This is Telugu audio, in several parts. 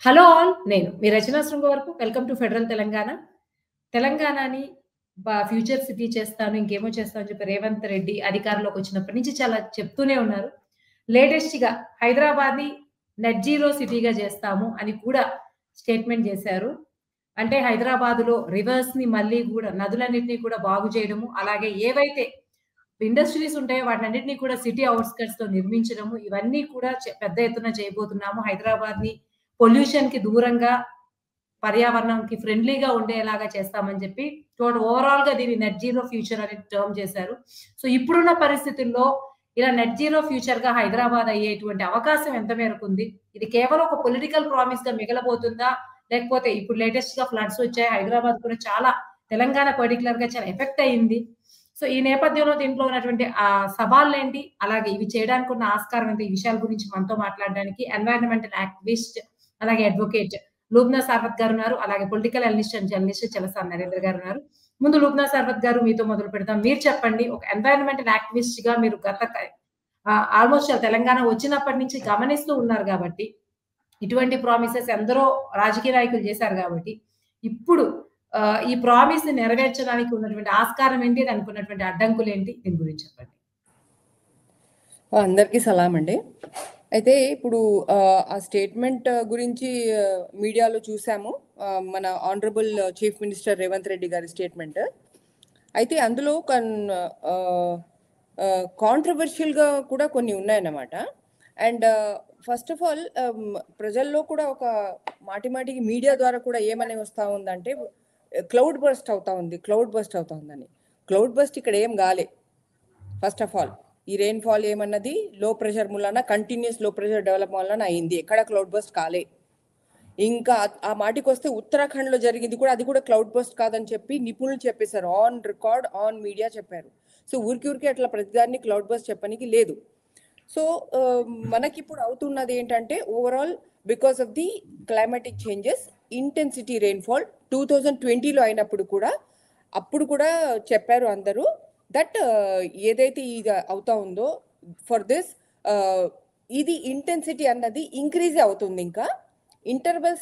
Hello all. నేను మీ రచనా శృంగ వరకు. Welcome to federal Telangana. తెలంగాణని ఫ్యూచర్ సిటీ చేస్తాను, ఇంకేమో చేస్తాను అని చెప్పి రేవంత్ రెడ్డి అధికారంలోకొచ్చినప్పటి నుంచి చాలా చెప్తూనే ఉన్నారు. లేటెస్ట్‌గా హైదరాబాద్‌ని నెట్ జీరో సిటీగా చేస్తాము అని కూడా స్టేట్‌మెంట్ చేశారు. అంటే హైదరాబాద్‌లో రివర్స్‌ని మళ్ళీ గూడా నదులన్నిటిని కూడా బాగు చేయడము, అలాగే ఏవైతే ఇండస్ట్రీస్ ఉంటాయో వాటన్నిటిని కూడా సిటీ ఔట్‌స్కర్ట్స్‌లో నిర్మించడము, ఇవన్నీ కూడా పెద్ద ఎత్తున చేయబోతున్నాము. హైదరాబాద్‌ని పొల్యూషన్‌కి దూరంగా, పర్యావరణంకి ఫ్రెండ్లీగా ఉండేలాగా చేస్తామని చెప్పి ఓవరాల్‌గా దీన్ని నెట్ జీరో ఫ్యూచర్ అని టర్మ్ చేశారు. సో, ఇప్పుడున్న పరిస్థితుల్లో ఇలా నెట్ జీరో ఫ్యూచర్‌గా హైదరాబాద్ అయ్యేటువంటి అవకాశం ఎంత మేరకుంది? ఇది కేవలం ఒక పొలిటికల్ ప్రామిస్‌గా మిగలబోతుందా? లేకపోతే ఇప్పుడు లేటెస్ట్‌గా ఫ్లడ్స్ వచ్చాయి. హైదరాబాద్ కూడా చాలా తెలంగాణ పర్టిక్యులర్‌గా చాలా ఎఫెక్ట్ అయింది. సో, ఈ నేపథ్యంలో దీంట్లో ఉన్నటువంటి సవాళ్ళేంటి? అలాగే ఇవి చేయడానికి ఉన్న ఆస్కారం ఏంటి? ఈ విషయాల గురించి మనతో మాట్లాడడానికి ఎన్వైర్నమెంటల్ యాక్టివిస్ట్, అలాగే అడ్వొకేట్ లూబ్నా సార్వత్ గారున్నారు. అలాగే political analyst and journalist Chalasani Narendra గారున్నారు. ముందు లూబ్నా సార్వత్ గారు మీతో మొదలు పెడదాం. మీరు చెప్పండి. ఒక ఎన్వైర్నమెంటల్ యాక్టివిస్ట్‌గా మీరు ఆల్‌మోస్ట్ తెలంగాణ వచ్చినప్పటి నుంచి గమనిస్తూ ఉన్నారు గాబట్టి, ఇటువంటి ప్రామిసెస్ ఎందరో రాజకీయ నాయకులు చేశారు గాబట్టి, ఇప్పుడు ఈ ప్రామిస్‌ని నెరవేర్చడానికి ఉన్నటువంటి ఆస్కారం ఏంటి? దానికి ఉన్నటువంటి అడ్డంకులేంటి? దీని గురించి చెప్పండి. అందరికీ సలాం అండి. అయితే ఇప్పుడు ఆ స్టేట్మెంట్ గురించి మీడియాలో చూసాము. మన honourable chief minister Revanth Reddy గారి స్టేట్మెంట్. అయితే అందులో కాంట్రవర్షియల్గా కూడా కొన్ని ఉన్నాయన్నమాట. అండ్ ఫస్ట్ ఆఫ్ ఆల్ ప్రజల్లో కూడా ఒక మాటిమాటికి మీడియా ద్వారా కూడా ఏమని వస్తూ ఉందంటే క్లౌడ్ బస్ట్ అవుతా ఉందని. క్లౌడ్ బస్ట్ ఇక్కడ ఏం కాలే. ఫస్ట్ ఆఫ్ ఆల్ ఈ రెయిన్ఫాల్ ఏమన్నది లో ప్రెషర్ మూలన కంటిన్యూస్ లో ప్రెషర్ డెవలప్ వలన అయింది. ఎక్కడ క్లౌడ్ బస్ట్ కాలే. ఇంకా ఆ మాటికి వస్తే ఉత్తరాఖండ్లో జరిగింది కూడా, అది కూడా క్లౌడ్ బస్ట్ కాదని చెప్పి నిపుణులు చెప్పేశారు. ఆన్ రికార్డ్, ఆన్ మీడియా చెప్పారు. సో ఊరికి అట్లా ప్రతిదాన్ని క్లౌడ్ బస్ట్ చెప్పడానికి లేదు. సో మనకి ఇప్పుడు అవుతున్నది ఏంటంటే overall because of the climatic changes, intensity rainfall 2020లో అయినప్పుడు కూడా అప్పుడు కూడా చెప్పారు అందరూ దట్ ఏదైతే ఇది అవుతా ఉందో ఫర్ దిస్ ఇది ఇంటెన్సిటీ అన్నది ఇంక్రీజ్ అవుతుంది. ఇంకా ఇంటర్వెల్స్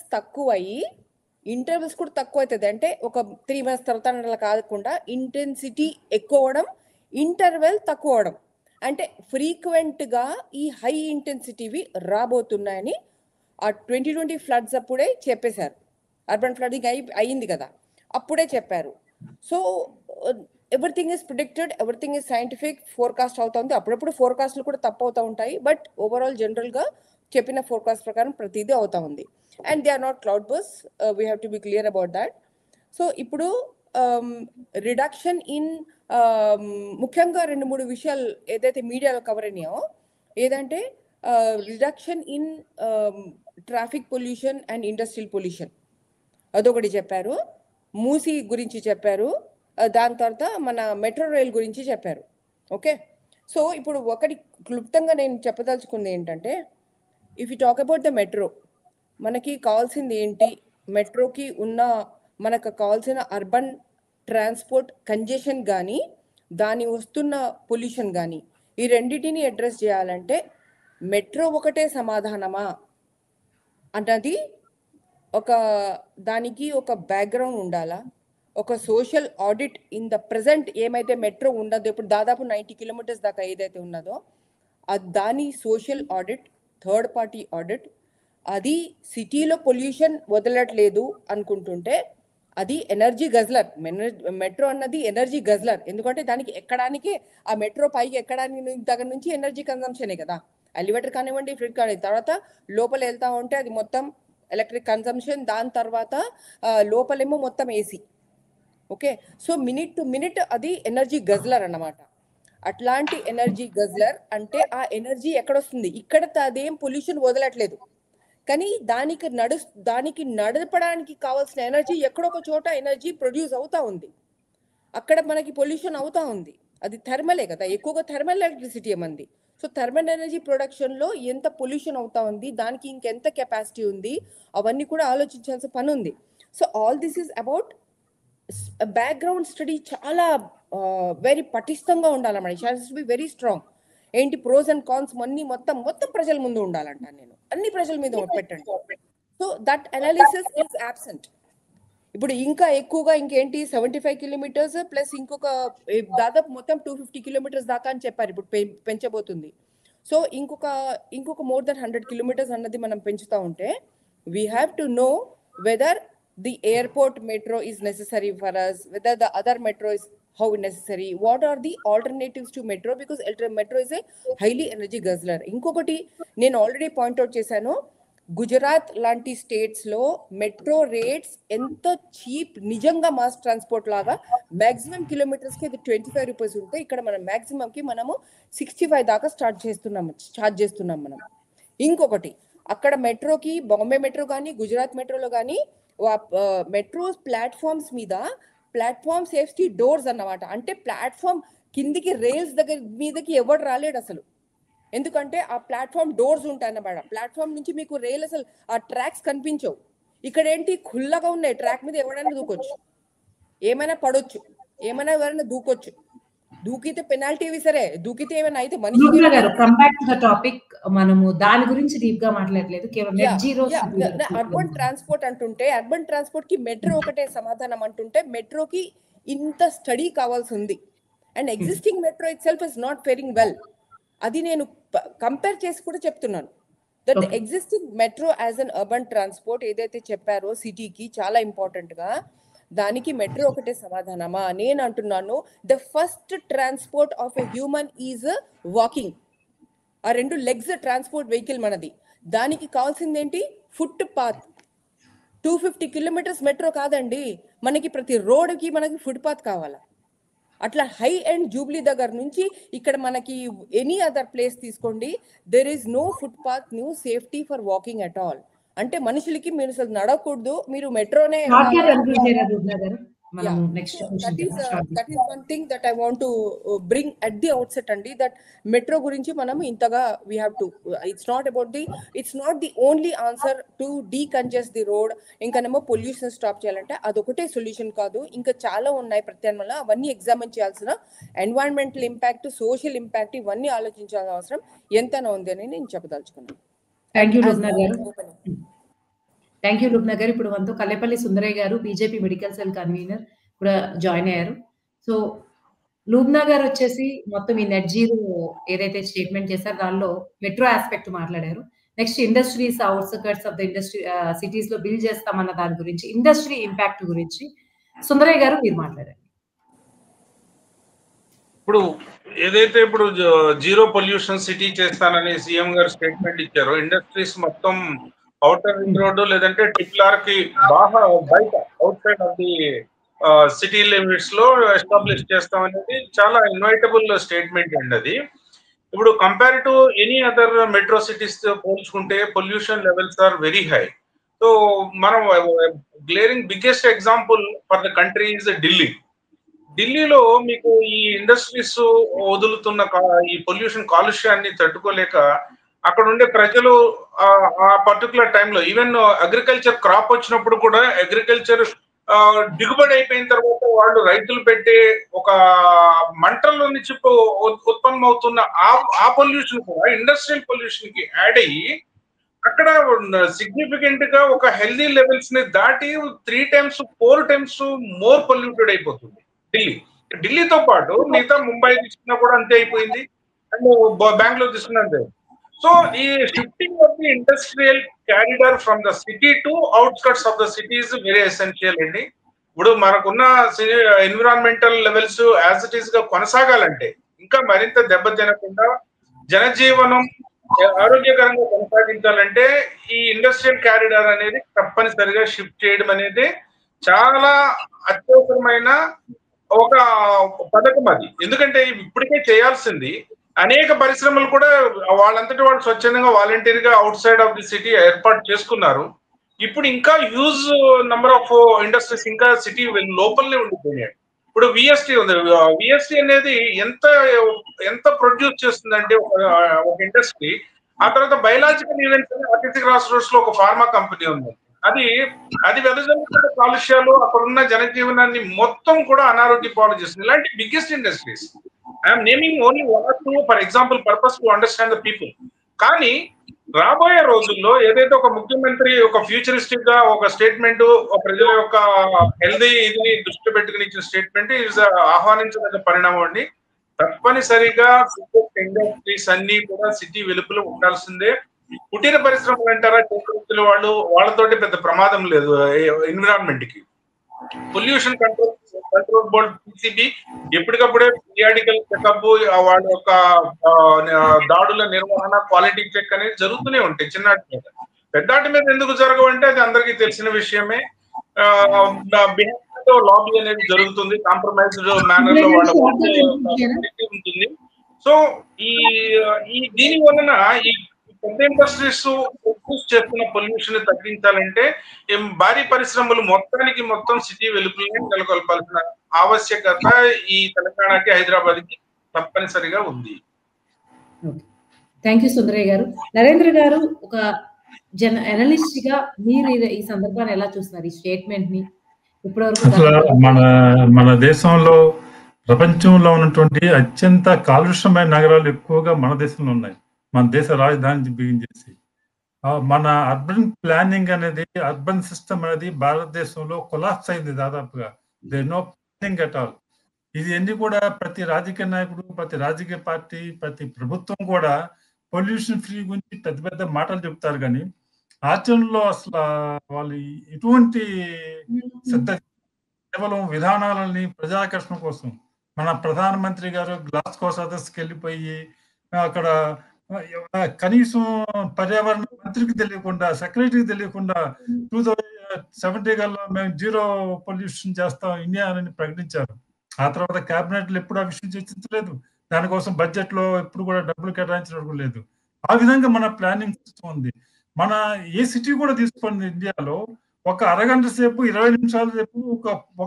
కూడా తక్కువ అవుతుంది. అంటే ఒక 3 months తర్వాత అలా కాకుండా ఇంటెన్సిటీ ఎక్కువ అవడం, ఇంటర్వెల్ తక్కువ అవడం. అంటే ఫ్రీక్వెంట్గా ఈ హై ఇంటెన్సిటీవి రాబోతున్నాయని ఆ 2020 ఫ్లడ్స్ అప్పుడే చెప్పేశారు. అర్బన్ ఫ్లడింగ్ అయింది కదా, అప్పుడే చెప్పారు. So everything is predicted, everything is scientific, forecast అవుతుంది. అప్పుడప్పుడు ఫోర్కాస్ట్లు కూడా తప్పు అవుతూ ఉంటాయి, బట్ ఓవరాల్ జనరల్గా చెప్పిన ఫోర్కాస్ట్ ప్రకారం ప్రతిదీ అవుతా ఉంది. And they are not cloud bus, we have to be clear about that. So ఇప్పుడు రిడక్షన్ ఇన్ ముఖ్యంగా 2-3 విషయాలు ఏదైతే మీడియాలో కవర్ అయినాయో, ఏదంటే reduction in traffic pollution and industrial pollution అదొకటి చెప్పారు. మూసీ గురించి చెప్పారు. దాని తర్వాత మన మెట్రో రైల్ గురించి చెప్పారు. ఓకే, సో ఇప్పుడు ఒకటి క్లుప్తంగా నేను చెప్పదలుచుకుంది ఏంటంటే, if you talk about the metro, మనకి కావాల్సింది ఏంటి? మెట్రోకి మనకు కావాల్సిన అర్బన్ ట్రాన్స్పోర్ట్ కంజెషన్ కానీ, దాని వస్తున్న పొల్యూషన్ కానీ, ఈ రెండింటిని అడ్రస్ చేయాలంటే మెట్రో ఒకటే సమాధానమా అన్నది దానికి ఒక బ్యాక్గ్రౌండ్ ఉండాలా, ఒక social audit in the present ఏమైతే మెట్రో ఉండదో ఇప్పుడు దాదాపు 90 kilometers దాకా ఏదైతే ఉన్నదో దాని social audit, third party audit, అది సిటీలో పొల్యూషన్ వదలట్లేదు అనుకుంటుంటే అది ఎనర్జీ గజ్లర్. మెట్రో అన్నది ఎనర్జీ గజ్లర్. ఎందుకంటే దానికి ఎక్కడానికి, ఆ మెట్రో పైకి ఎక్కడానికి దగ్గర నుంచి ఎనర్జీ కన్సంప్షనే కదా. ఎలివేటర్ కానివ్వండి, ఫ్రిడ్ కానివ్వండి, తర్వాత లోపల వెళ్తా ఉంటే అది మొత్తం ఎలక్ట్రిక్ కన్సంప్షన్, దాని తర్వాత లోపలేమో మొత్తం AC. Okay, so minute to minute అది ఎనర్జీ గజ్లర్ అన్నమాట. అట్లాంటి ఎనర్జీ గజ్లర్ అంటే ఆ ఎనర్జీ ఎక్కడొస్తుంది? ఇక్కడ అదేం పొల్యూషన్ వదలట్లేదు, కానీ దానికి నడపడానికి కావాల్సిన ఎనర్జీ ఎక్కడొక చోట ఎనర్జీ ప్రొడ్యూస్ అవుతా ఉంది. అక్కడ మనకి పొల్యూషన్ అవుతా ఉంది. అది థర్మలే కదా, ఎక్కువగా థర్మల్ ఎలక్ట్రిసిటీ ఏమంది. సో థర్మల్ ఎనర్జీ ప్రొడక్షన్లో ఎంత పొల్యూషన్ అవుతా ఉంది, దానికి ఇంకెంత కెపాసిటీ ఉంది, అవన్నీ కూడా ఆలోచించాల్సిన పని ఉంది. So all this is about background study. చాలా వెరీ పటిష్టంగా ఉండాలన్నమాట. షాస్ బి వెరీ స్ట్రాంగ్. ఏంటి ప్రోస్ అండ్ కాన్స్ మొత్తం ప్రజల ముందు ఉండాలంట. నేను అన్ని ప్రజల మీద పెట్టండి. So that analysis is absent. ఇప్పుడు ఇంకా ఎక్కువగా ఇంకేంటి 75 కిలోమీటర్స్ ప్లస్ ఇంకొక దాదాపు మొత్తం 250 కిలోమీటర్స్ దాకా అని చెప్పారు. ఇప్పుడు పెంచబోతుంది. సో ఇంకొక మోర్ దెన్ 100 కిలోమీటర్స్ అన్నది మనం పెంచుతా ఉంటే we have to know whether the airport metro is necessary for us, whether the other metro is how necessary, what are the alternatives to metro, because metro is a highly energy guzzler. ఇంకొకటి నేను ఆల్రెడీ పాయింట్అవుట్ చేశాను, గుజరాత్ లాంటి స్టేట్స్లో మెట్రో రేట్స్ ఎంత చీప్, నిజంగా మాస్ ట్రాన్స్పోర్ట్ లాగా. మ్యాక్సిమం కిలోమీటర్స్కి అది 25 రూపీస్ ఉంటే ఇక్కడ మనం మ్యాక్సిమంకి మనము 65 దాకా ఛార్జ్ చేస్తున్నాం మనం. ఇంకొకటి అక్కడ మెట్రోకి, బాంబే మెట్రో కానీ గుజరాత్ మెట్రోలో కానీ మెట్రో ప్లాట్ఫామ్స్ మీద ప్లాట్ఫామ్ సేఫ్టీ డోర్స్ అన్నమాట. అంటే ప్లాట్ఫామ్ కిందికి రైల్స్ దగ్గర మీదకి ఎవరు రాలేడు అసలు, ఎందుకంటే ఆ ప్లాట్ఫామ్ డోర్స్ ఉంటాయి అన్నమాట. ప్లాట్ఫామ్ నుంచి మీకు రైల్ అసలు ఆ ట్రాక్స్ కనిపించవు. ఇక్కడ ఏంటి ఖుల్లగా ఉన్నాయి, ట్రాక్ మీద ఎవరైనా దూకొచ్చు, ఏమైనా పడొచ్చు, ఏమైనా ఎవరైనా దూకొచ్చు. దూకితే పెనాల్టీ సరే, దూకితే ఏమైనా అయితే మనిషి. మనము దాని గురించి డీప్ గా మాట్లాడలేదు, కేవలం నెట్ జీరో. అర్బన్ ట్రాన్స్పోర్ట్ అంటుంటే అర్బన్ ట్రాన్స్పోర్ట్ కి మెట్రో ఒకటే సమాధానం అంటుంటే మెట్రోకి ఇంత స్టడీ కావాల్సి ఉంది. And existing metro it self is not faring well. అది నేను కంపేర్ చేసి కూడా చెప్తున్నాను. That existing metro as an urban transport ఏదైతే చెప్పారో సిటీకి చాలా ఇంపార్టెంట్ గా, దానికి మెట్రో ఒకటే సమాధానమా? నేను అంటున్నాను the first transport of a human is walking. ఆ 2 లెగ్స్ ట్రాన్స్పోర్ట్ వెహికల్ మనది. దానికి కావాల్సింది ఏంటి? Foot path. 250 కిలోమీటర్స్ మెట్రో కాదండి, మనకి ప్రతి రోడ్కి మనకి ఫుట్ పాత్ కావాలా. అట్లా హై అండ్ జూబ్లీ దగ్గర నుంచి ఇక్కడ మనకి ఎనీ అదర్ ప్లేస్ తీసుకోండి, there is no footpath, no safety for walking at all. అంటే మనుషులకి మీరు అసలు నడవకూడదు, మీరు మెట్రోనే. That is one thing that I want to bring at the outset andi, that metro gurinchi manam intaga we have to, it's not the only answer to decongest the road. Inka nemo pollution stop cheyalante adokate solution kaadu, inka chaala unnai pratyamala, avanni examine cheyalsina environmental impact, social impact ivanni ఆలోచించాల్సిన అవసరం ఎంతనా ఉంది అని నేను చెప్పదలుచుకున్నాను. థ్యాంక్ యూ లుబ్నా గారు. థ్యాంక్ యూ లుబ్నా గారు. ఇప్పుడు మనతో కల్లేపల్లి సుందరయ్య గారు, బీజేపీ మెడికల్ సెల్ కన్వీనర్ కూడా జాయిన్ అయ్యారు. సో లుబ్నా గారు వచ్చేసి మొత్తం ఈ నెట్ జీరో ఏదైతే స్టేట్మెంట్ చేశారో దానిలో మెట్రో ఆస్పెక్ట్ మాట్లాడారు. Next industries, outskirts of the industry cities లో బిల్డ్ చేస్తామన్న దాని గురించి, ఇండస్ట్రీ ఇంపాక్ట్ గురించి సుందరయ్య గారు మీరు మాట్లాడారు. ఇప్పుడు ఏదైతే ఇప్పుడు జీరో పొల్యూషన్ సిటీ చేస్తానని సీఎం గారు స్టేట్మెంట్ ఇచ్చారో, ఇండస్ట్రీస్ మొత్తం అవుటర్ రింగ్ రోడ్డు లేదంటే టిప్లార్ కి బాగా బయట outside of the city limits లో ఎస్టాబ్లిష్ చేస్తాం అనేది చాలా ఇన్వైటబుల్ స్టేట్మెంట్ అండి అది. ఇప్పుడు compare to any other metro cities పోల్చుకుంటే pollution levels are very high. So మనం glaring biggest example for the country is Delhi. ఢిల్లీలో మీకు ఈ ఇండస్ట్రీస్ వదులుతున్న ఈ పొల్యూషన్ కాలుష్యాన్ని తట్టుకోలేక అక్కడ ఉండే ప్రజలు ఆ పర్టికులర్ టైంలో ఈవెన్ అగ్రికల్చర్ క్రాప్ వచ్చినప్పుడు కూడా అగ్రికల్చర్ దిగుబడి అయిపోయిన తర్వాత వాళ్ళు రైతులు పెట్టే ఒక మంటల్లో నుంచి ఉత్పన్నమవుతున్న ఆ పొల్యూషన్ కూడా ఇండస్ట్రియల్ పొల్యూషన్ కి యాడ్ అయ్యి అక్కడ సిగ్నిఫికెంట్ గా ఒక హెల్దీ లెవెల్స్ ని దాటి 3 times 4 times మోర్ పొల్యూటెడ్ అయిపోతుంది ఢిల్లీతో పాటు మిగతా ముంబై తీసుకున్నా కూడా అంతే అయిపోయింది, అండ్ బెంగళూరు తీసుకున్నా అంతే. సో ఈ shifting of the industrial corridor from the city to outskirts of the city is very essential అండి. ఇప్పుడు మనకున్న environmental levels as it is గా కొనసాగాలంటే, ఇంకా మరింత దెబ్బతినకుండా జనజీవనం ఆరోగ్యకరంగా కొనసాగించాలంటే ఈ ఇండస్ట్రియల్ క్యారిడార్ అనేది తప్పనిసరిగా షిఫ్ట్ చేయడం అనేది చాలా అత్యవసరమైన ఒక పథకం అది. ఎందుకంటే ఇప్పటికే చేయాల్సింది అనేక పరిశ్రమలు కూడా వాళ్ళంతటి వాళ్ళు స్వచ్ఛందంగా వాలంటీర్గా out side of the city ఏర్పాటు చేసుకున్నారు. ఇప్పుడు ఇంకా హ్యూజ్ నెంబర్ ఆఫ్ ఇండస్ట్రీస్ ఇంకా సిటీ లోపలనే ఉండిపోయాయి. ఇప్పుడు విఎస్టీ ఉంది. విఎస్టీ అనేది ఎంత ప్రొడ్యూస్ చేస్తుందంటే ఒక ఇండస్ట్రీ. ఆ తర్వాత బయలాజికల్ ఈవెంట్స్ అని అతిథి క్రాస్ రోడ్స్ లో ఒక ఫార్మా కంపెనీ ఉంది. అది వెదజల్లుతున్న కాలుష్యాలు అక్కడున్న జనజీవనాన్ని మొత్తం కూడా అనారోగ్య పాలు చేస్తుంది. ఇలాంటి biggest industries I'm naming only 1 or 2 for example purpose to understand the people. కానీ రాబోయే రోజుల్లో ఏదైతే ఒక ముఖ్యమంత్రి ఒక ఫ్యూచరిస్టిక్ గా ఒక స్టేట్మెంట్ ప్రజల యొక్క హెల్దీ ఇది దృష్టి పెట్టుకుని ఇచ్చిన స్టేట్మెంట్ ఇస్ ఆహ్వానించదగ్గ పరిణామం అండి. తప్పనిసరిగా ఇండస్ట్రీస్ అన్ని కూడా సిటీ వెలుపల ఉండాల్సిందే. కుటీర పరిశ్రమలు అంటారా, చేతుల వాళ్ళతోటి పెద్ద ప్రమాదం లేదు ఎన్విరాన్మెంట్ కి. పొల్యూషన్ కంట్రోల్ బోర్డ్ PCB ఎప్పటికప్పుడే పీరియాడికల్ చెకప్, వాళ్ళ యొక్క దాడుల నిర్వహణ, క్వాలిటీ చెక్ అనేది జరుగుతూనే ఉంటాయి. చిన్నాటి మీద పెద్దాటి మీద ఎందుకు జరగవంటే అది అందరికీ తెలిసిన విషయమే. లాబీ అనేది జరుగుతుంది, కాంప్రమైజ్డ్ మేనర్ లో వాళ్ళ ఉంటుంది. సో ఈ దీని వలన ఈ పెద్ద ఇండస్ట్రీస్ చేస్తున్న పొల్యూషన్ తగ్గించాలంటే భారీ పరిశ్రమలు మొత్తం సిటీ వెలుపలనే నెలకొల్పాల్సిన ఆవశ్యకత ఈ తెలంగాణకి, హైదరాబాద్ కి తప్పనిసరిగా ఉంది. థ్యాంక్ యూ సుందరయ్య గారు. నరేంద్ర గారు, ఒక అనలిస్ట్ గా మీరు ఈ సందర్భాన్ని ఎలా చూస్తున్నారు, ఈ స్టేట్మెంట్ ని? ఇప్పటివరకు మన దేశంలో ప్రపంచంలో ఉన్నటువంటి అత్యంత కాలుష్యమైన నగరాలు ఎక్కువగా మన దేశంలో ఉన్నాయి. మన దేశ రాజధాని బిగించేసి మన అర్బన్ ప్లానింగ్ అనేది, అర్బన్ సిస్టమ్ అనేది భారతదేశంలో కొలాప్స్ అయింది దాదాపుగా. There no planning at all. ఇది అన్ని కూడా ప్రతి రాజకీయ నాయకుడు, ప్రతి రాజకీయ పార్టీ, ప్రతి ప్రభుత్వం కూడా పొల్యూషన్ ఫ్రీ గురించి పెద్ద పెద్ద మాటలు చెప్తారు, కానీ ఆచరణలో అసలు వాళ్ళు ఎటువంటి శ్రద్ధ, కేవలం విధానాలని ప్రజాకర్షణ కోసం. మన ప్రధానమంత్రి గారు గ్లాస్గో సదస్సుకి వెళ్ళిపోయి అక్కడ కనీసం పర్యావరణ మంత్రికి తెలియకుండా, సెక్రటరీకి తెలియకుండా 2070 కల్లా మేము జీరో పొల్యూషన్ చేస్తాం ఇండియా అని ప్రకటించారు. ఆ తర్వాత కేబినెట్ లో ఎప్పుడు ఆ విషయం చర్చించలేదు. దానికోసం బడ్జెట్ లో ఎప్పుడు కూడా డబ్బులు కేటాయించడం లేదు. ఆ విధంగా మన ప్లానింగ్ సిస్టమ్ ఉంది. మన ఏ సిటీ కూడా తీసుకోండి ఇండియాలో, ఒక అరగంట సేపు 20 నిమిషాల సేపు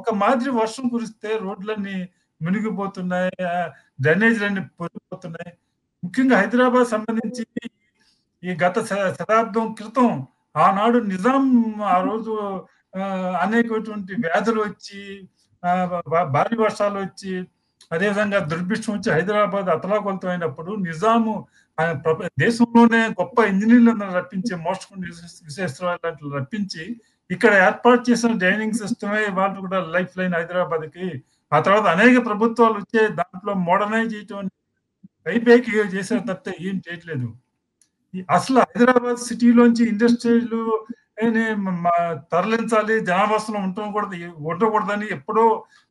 ఒక మాదిరి వర్షం కురిస్తే రోడ్లన్నీ మునిగిపోతున్నాయి, డ్రైనేజీలన్నీ పొరిగిపోతున్నాయి. ముఖ్యంగా హైదరాబాద్ సంబంధించి ఈ గత శతాబ్దం క్రితం ఆనాడు నిజాం ఆ రోజు అనేకటువంటి వ్యాధులు వచ్చి, భారీ వర్షాలు వచ్చి, అదేవిధంగా దుర్భిక్షం వచ్చి హైదరాబాద్ అతలాకుతలం అయినప్పుడు నిజాము దేశంలోనే గొప్ప ఇంజనీర్లను రప్పించి, మోస్ట్కొండ విశ్వేశ్వరరావు లాంటి రప్పించి ఇక్కడ ఏర్పాటు చేసిన డ్రైనింగ్ సిస్టమే వాళ్ళు కూడా లైఫ్ లైన్ హైదరాబాద్ కి. ఆ తర్వాత అనేక ప్రభుత్వాలు వచ్చే దాంట్లో మోడర్నైజ్ చేయటం పైపైకి చేసే తప్ప ఏం చేయట్లేదు. అసలు హైదరాబాద్ సిటీలోంచి ఇండస్ట్రీలు తరలించాలి, జనావాసంలో ఉండకూడదని ఎప్పుడో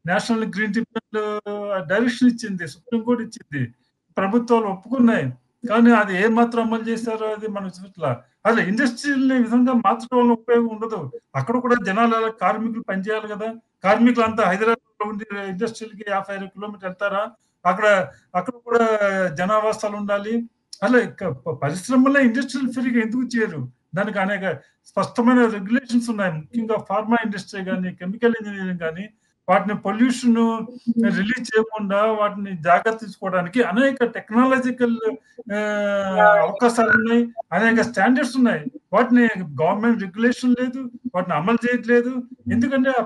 నేషనల్ గ్రీన్ ట్రిబ్యునల్ డైరెక్షన్ ఇచ్చింది, సుప్రీంకోర్టు ఇచ్చింది, ప్రభుత్వాలు ఒప్పుకున్నాయి. కానీ అది ఏ మాత్రం అమలు చేశారో అది మనం చూట్లా. అసలు ఇండస్ట్రీలని విధంగా మార్చడం వల్ల ఉపయోగం ఉండదు. అక్కడ కూడా జనాలు కార్మికులు పనిచేయాలి కదా. కార్మికులు అంతా హైదరాబాద్ లో ఉండి ఇండస్ట్రీలకి 55 కిలోమీటర్లు వెళ్తారా? అక్కడ కూడా జనావాసాలు ఉండాలి. అలా పరిశ్రమల్లో ఇండస్ట్రియల్ ఫ్రీగా ఎందుకు చేయరు? దానికి అనేక స్పష్టమైన రెగ్యులేషన్స్ ఉన్నాయి. ముఖ్యంగా ఫార్మా ఇండస్ట్రీ కానీ, కెమికల్ ఇంజనీరింగ్ కానీ, వాటిని పొల్యూషన్ రిలీజ్ చేయకుండా వాటిని జాగ్రత్త తీసుకోవడానికి అనేక టెక్నాలజికల్ అవకాశాలు ఉన్నాయి, అనేక స్టాండర్డ్స్ ఉన్నాయి. వాటిని గవర్నమెంట్ రెగ్యులేషన్ లేదు, వాటిని అమలు చేయట్లేదు. ఎందుకంటే ఆ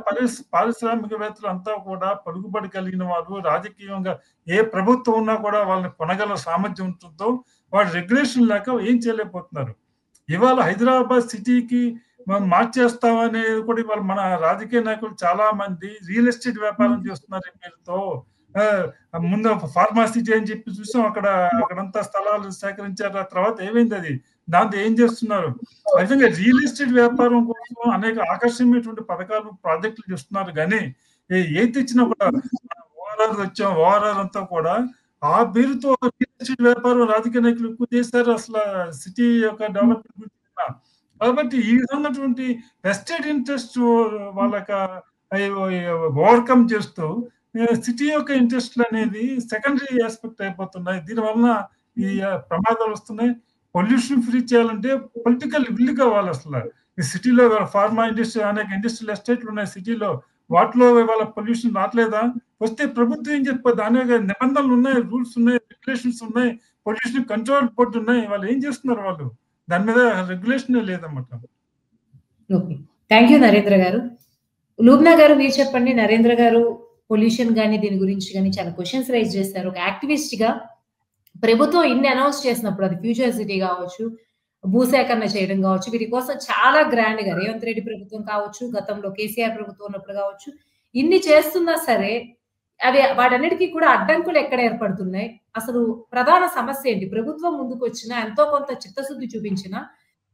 పారిశ్రామికవేత్తలు అంతా కూడా పలుకుబడి కలిగిన వారు, రాజకీయంగా ఏ ప్రభుత్వం ఉన్నా కూడా వాళ్ళని కొనగల సామర్థ్యం ఉంటుందో వాటి రెగ్యులేషన్ లేక ఏం చేయలేకపోతున్నారు. ఇవాళ హైదరాబాద్ సిటీకి మనం మార్చేస్తామనేది కూడా ఇవాళ మన రాజకీయ నాయకులు చాలా మంది రియల్ ఎస్టేట్ వ్యాపారం చేస్తున్నారు ఈ పేరుతో. ముందు ఫార్మాసిటీ అని చెప్పి చూసాం, అక్కడంతా స్థలాలు సేకరించారు. ఆ తర్వాత ఏమైంది అది? దాంతో ఏం చేస్తున్నారు? ఆ విధంగా రియల్ ఎస్టేట్ వ్యాపారం కోసం అనేక ఆకర్షణీయమైనటువంటి పథకాలు, ప్రాజెక్టులు చేస్తున్నారు. కానీ ఏ తెచ్చినా కూడా ఓఆర్ఆర్ అంతా కూడా ఆ పేరుతో రియల్ ఎస్టేట్ వ్యాపారం రాజకీయ నాయకులు ఎక్కువ చేశారు అసలు సిటీ యొక్క డెవలప్మెంట్ గురించి. కాబట్టి ఈ విధమైనటువంటి వెస్టెడ్ ఇంట్రెస్ట్ వాళ్ళకి ఓవర్కమ్ చేస్తూ సిటీ యొక్క ఇంట్రెస్ట్లు అనేది సెకండరీ ఆస్పెక్ట్ అయిపోతున్నాయి. దీనివల్ల ఈ ప్రమాదాలు వస్తున్నాయి. పొల్యూషన్ ఫ్రీ చేయాలంటే పొలిటికల్ విల్ కావాలి. అసలు ఈ సిటీలో ఫార్మా ఇండస్ట్రీ, అనేక ఇండస్ట్రియల్ ఎస్టేట్లు ఉన్నాయి సిటీలో, వాటిలో ఇవాళ పొల్యూషన్ రావట్లేదా? వస్తే ప్రభుత్వం ఏం చెప్పదు? అనేక నిబంధనలు ఉన్నాయి, రూల్స్ ఉన్నాయి, రెగ్యులేషన్స్ ఉన్నాయి, పొల్యూషన్ కంట్రోల్ బోర్డు ఉన్నాయి. వాళ్ళు ఏం చేస్తున్నారు? వాళ్ళు దాని మీద రెగ్యులేషన్ లేదన్నమాట. థ్యాంక్ యూ నరేంద్ర గారు. లూబ్నా గారు, మీరు చెప్పండి. నరేంద్ర గారు పొల్యూషన్ కానీ దీని గురించి కానీ చాలా క్వశ్చన్స్ రైజ్ చేస్తారు. ఒక యాక్టివిస్ట్ గా ప్రభుత్వం ఇన్ని అనౌన్స్ చేసినప్పుడు, అది ఫ్యూచర్ సిటీ కావచ్చు, భూసేకరణ చేయడం కావచ్చు, వీటి కోసం చాలా గ్రాండ్‌గా రేవంత్ రెడ్డి ప్రభుత్వం కావచ్చు, గతంలో కేసీఆర్ ప్రభుత్వం ఉన్నప్పుడు కావచ్చు, ఇన్ని చేస్తున్నా సరే, అవి వాటన్నిటికి కూడా అడ్డంకులు ఎక్కడ ఏర్పడుతున్నాయి? అసలు ప్రధాన సమస్య ఏంటి? ప్రభుత్వం ముందుకొచ్చినా, ఎంతో కొంత చిత్తశుద్ధి చూపించినా,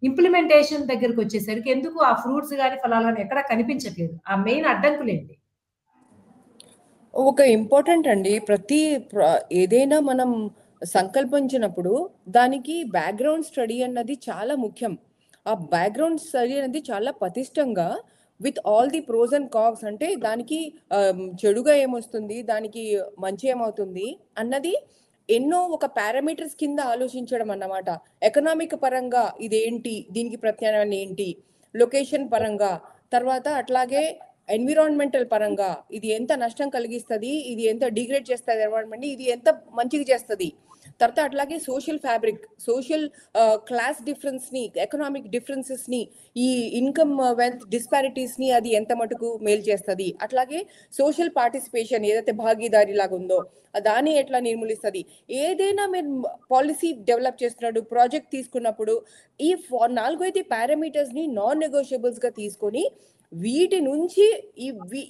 ఇంప్లిమెంటేషన్ దగ్గరకొచ్చేసరికి ఎందుకు ఆ ఫ్రూట్స్ గాని, ఫలాలు గాని ఎక్కడ కనిపించట్లేదు? ఆ మెయిన్ అడ్డంకులేంటి? ఒక ఇంపార్టెంట్ అండి. ఏదైనా మనం సంకల్పించినప్పుడు దానికి బ్యాక్‌గ్రౌండ్ స్టడీ అన్నది చాలా ముఖ్యం. ఆ బ్యాక్‌గ్రౌండ్ స్టడీ అనేది చాలా పటిష్టంగా with all the pros and cons, అంటే దానికి చెడుగా ఏమొస్తుంది, దానికి మంచి ఏమవుతుంది అన్నది ఎన్నో ఒక పారామీటర్స్ కింద ఆలోచించడం అన్నమాట. ఎకనామిక్ పరంగా ఇదేంటి, దీనికి ప్రత్యామ్నాయం ఏంటి, లొకేషన్ పరంగా, తర్వాత అట్లాగే ఎన్విరాన్మెంటల్ పరంగా ఇది ఎంత నష్టం కలిగిస్తది, ఇది ఎంత డిగ్రేడ్ చేస్తది ఎన్విరాన్మెంట్‌ని, ఇది ఎంత మంచిగా చేస్తది. తర్వాత అట్లాగే సోషల్ ఫ్యాబ్రిక్, సోషల్ క్లాస్ డిఫరెన్స్‌ని, ఎకనామిక్ డిఫరెన్సెస్‌ని, ఈ ఇన్‌కమ్ వెల్త్ డిస్పారిటీస్‌ని అది ఎంత మటుకు మేలు చేస్తది. అట్లాగే సోషల్ పార్టిసిపేషన్ ఏదైతే భాగీదారీ లాగా ఉందో దాన్ని ఎట్లా నిర్మూలిస్తది. ఏదైనా మీరు పాలసీ డెవలప్ చేస్తున్నాడు, ప్రాజెక్ట్ తీసుకున్నప్పుడు ఈ 4-5 పారామీటర్స్‌ని నాన్ నెగోషియబుల్స్‌గా తీసుకొని వీటి నుంచి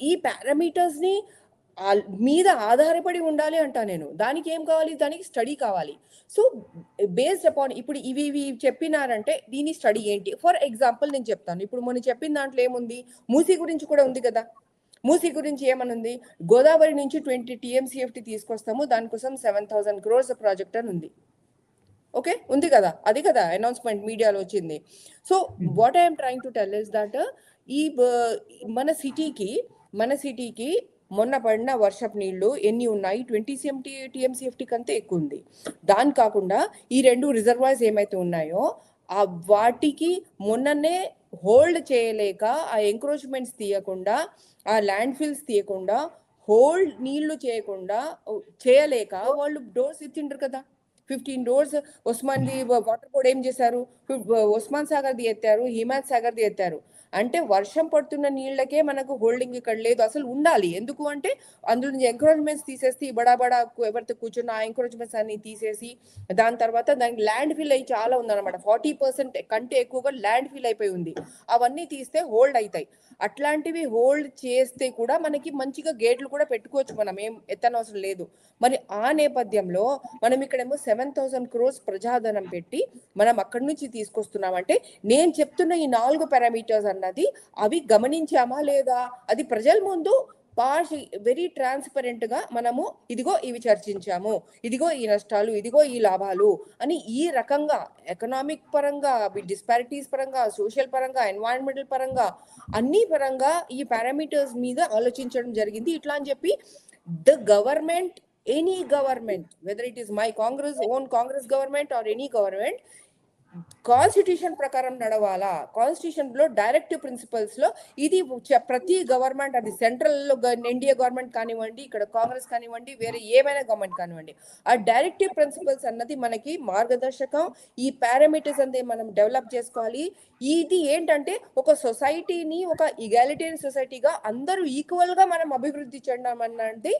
ఈ పారామీటర్స్‌ని మీద ఆధారపడి ఉండాలి అంటా నేను. దానికి ఏం కావాలి, దానికి స్టడీ కావాలి. సో బేస్డ్ అపాన్ ఇప్పుడు ఇవి చెప్పినారంటే దీని స్టడీ ఏంటి? ఫర్ ఎగ్జాంపుల్ నేను చెప్తాను. ఇప్పుడు మొన్న చెప్పిన దాంట్లో ఏముంది, మూసీ గురించి కూడా ఉంది కదా. మూసీ గురించి ఏమనుంది, గోదావరి నుంచి 20 TMCFT తీసుకొస్తాము, దానికోసం 7,000 crores ప్రాజెక్ట్ అని ఉంది. ఓకే, ఉంది కదా, అది కదా అనౌన్స్మెంట్ మీడియాలో వచ్చింది. So what I'm trying to tell is that ఈ మన సిటీకి మొన్న పడిన వర్షపు నీళ్లు ఎన్ని ఉన్నాయి, 20 TMCFT కంటే ఎక్కువ ఉంది. దాని కాకుండా ఈ 2 రిజర్వాయర్స్ ఏమైతే ఉన్నాయో వాటికి మొన్ననే హోల్డ్ చేయలేక, ఆ ఎంక్రోచ్మెంట్స్ తీయకుండా, ఆ ల్యాండ్ ఫిల్స్ తీయకుండా, హోల్డ్ నీళ్లు చేయలేక వాళ్ళు డోర్స్ ఎత్తిండ్రు కదా. 15 doors ఉస్మాన్ది వాటర్ బోర్డ్ ఏం చేశారు, ఉస్మాన్ సాగర్ది ఎత్తారు, హిమాయత్ సాగర్ది ఎత్తారు. అంటే వర్షం పడుతున్న నీళ్ళకే మనకు హోల్డింగ్ ఇక్కడ లేదు. అసలు ఉండాలి. ఎందుకు అంటే అందులో నుంచి ఎంక్రోచ్మెంట్స్ తీసేసి బడా ఎవరితో కూర్చున్న ఆ ఎంక్రోచ్మెంట్స్ అన్ని తీసేసి దాని తర్వాత దానికి ల్యాండ్ ఫిల్ అయ్యి చాలా ఉందన్నమాట. 40% కంటే ఎక్కువగా ల్యాండ్ ఫిల్ అయిపోయి ఉంది. అవన్నీ తీస్తే హోల్డ్ అవుతాయి. అట్లాంటివి హోల్డ్ చేస్తే కూడా మనకి మంచిగా గేట్లు కూడా పెట్టుకోవచ్చు, మనం ఏం ఎత్తనవసరం లేదు. మరి ఆ నేపథ్యంలో మనం ఇక్కడేమో 7,000 crores ప్రజాధనం పెట్టి మనం అక్కడి నుంచి తీసుకొస్తున్నామంటే, నేను చెప్తున్న ఈ 4 పారామీటర్స్ అన్నది అవి గమనించామా లేదా, అది ప్రజల ముందు వెరీ ట్రాన్స్పరెంట్ గా మనము ఇదిగో ఇవి చర్చించాము, ఇదిగో ఈ నష్టాలు, ఇదిగో ఈ లాభాలు అని ఈ రకంగా ఎకనామిక్ పరంగా, డిస్పారిటీస్ పరంగా, సోషల్ పరంగా, ఎన్వైరన్మెంటల్ పరంగా, అన్ని పరంగా ఈ పారామీటర్స్ మీద ఆలోచించడం జరిగింది. ఇట్లా అని చెప్పి the government, any government, whether it is my own Congress government or any government, constitution ప్రకారం నడవాలా. కాన్స్టిట్యూషన్ లో డైరెక్టివ్ ప్రిన్సిపల్స్ లో ఇది ప్రతి గవర్నమెంట్, అది సెంట్రల్ లో ఎన్డీఏ గవర్నమెంట్ కానివ్వండి, ఇక్కడ కాంగ్రెస్ కానివ్వండి, వేరే ఏమైనా గవర్నమెంట్ కానివ్వండి, ఆ డైరెక్టివ్ ప్రిన్సిపల్స్ అన్నది మనకి మార్గదర్శకం. ఈ పారామీటర్స్ అనేది మనం డెవలప్ చేసుకోవాలి. ఇది ఏంటంటే ఒక సొసైటీని ఒక ఈగాలిటేరియన్ సొసైటీగా అందరూ ఈక్వల్ గా మనం అభివృద్ధి చేయడం అన్నది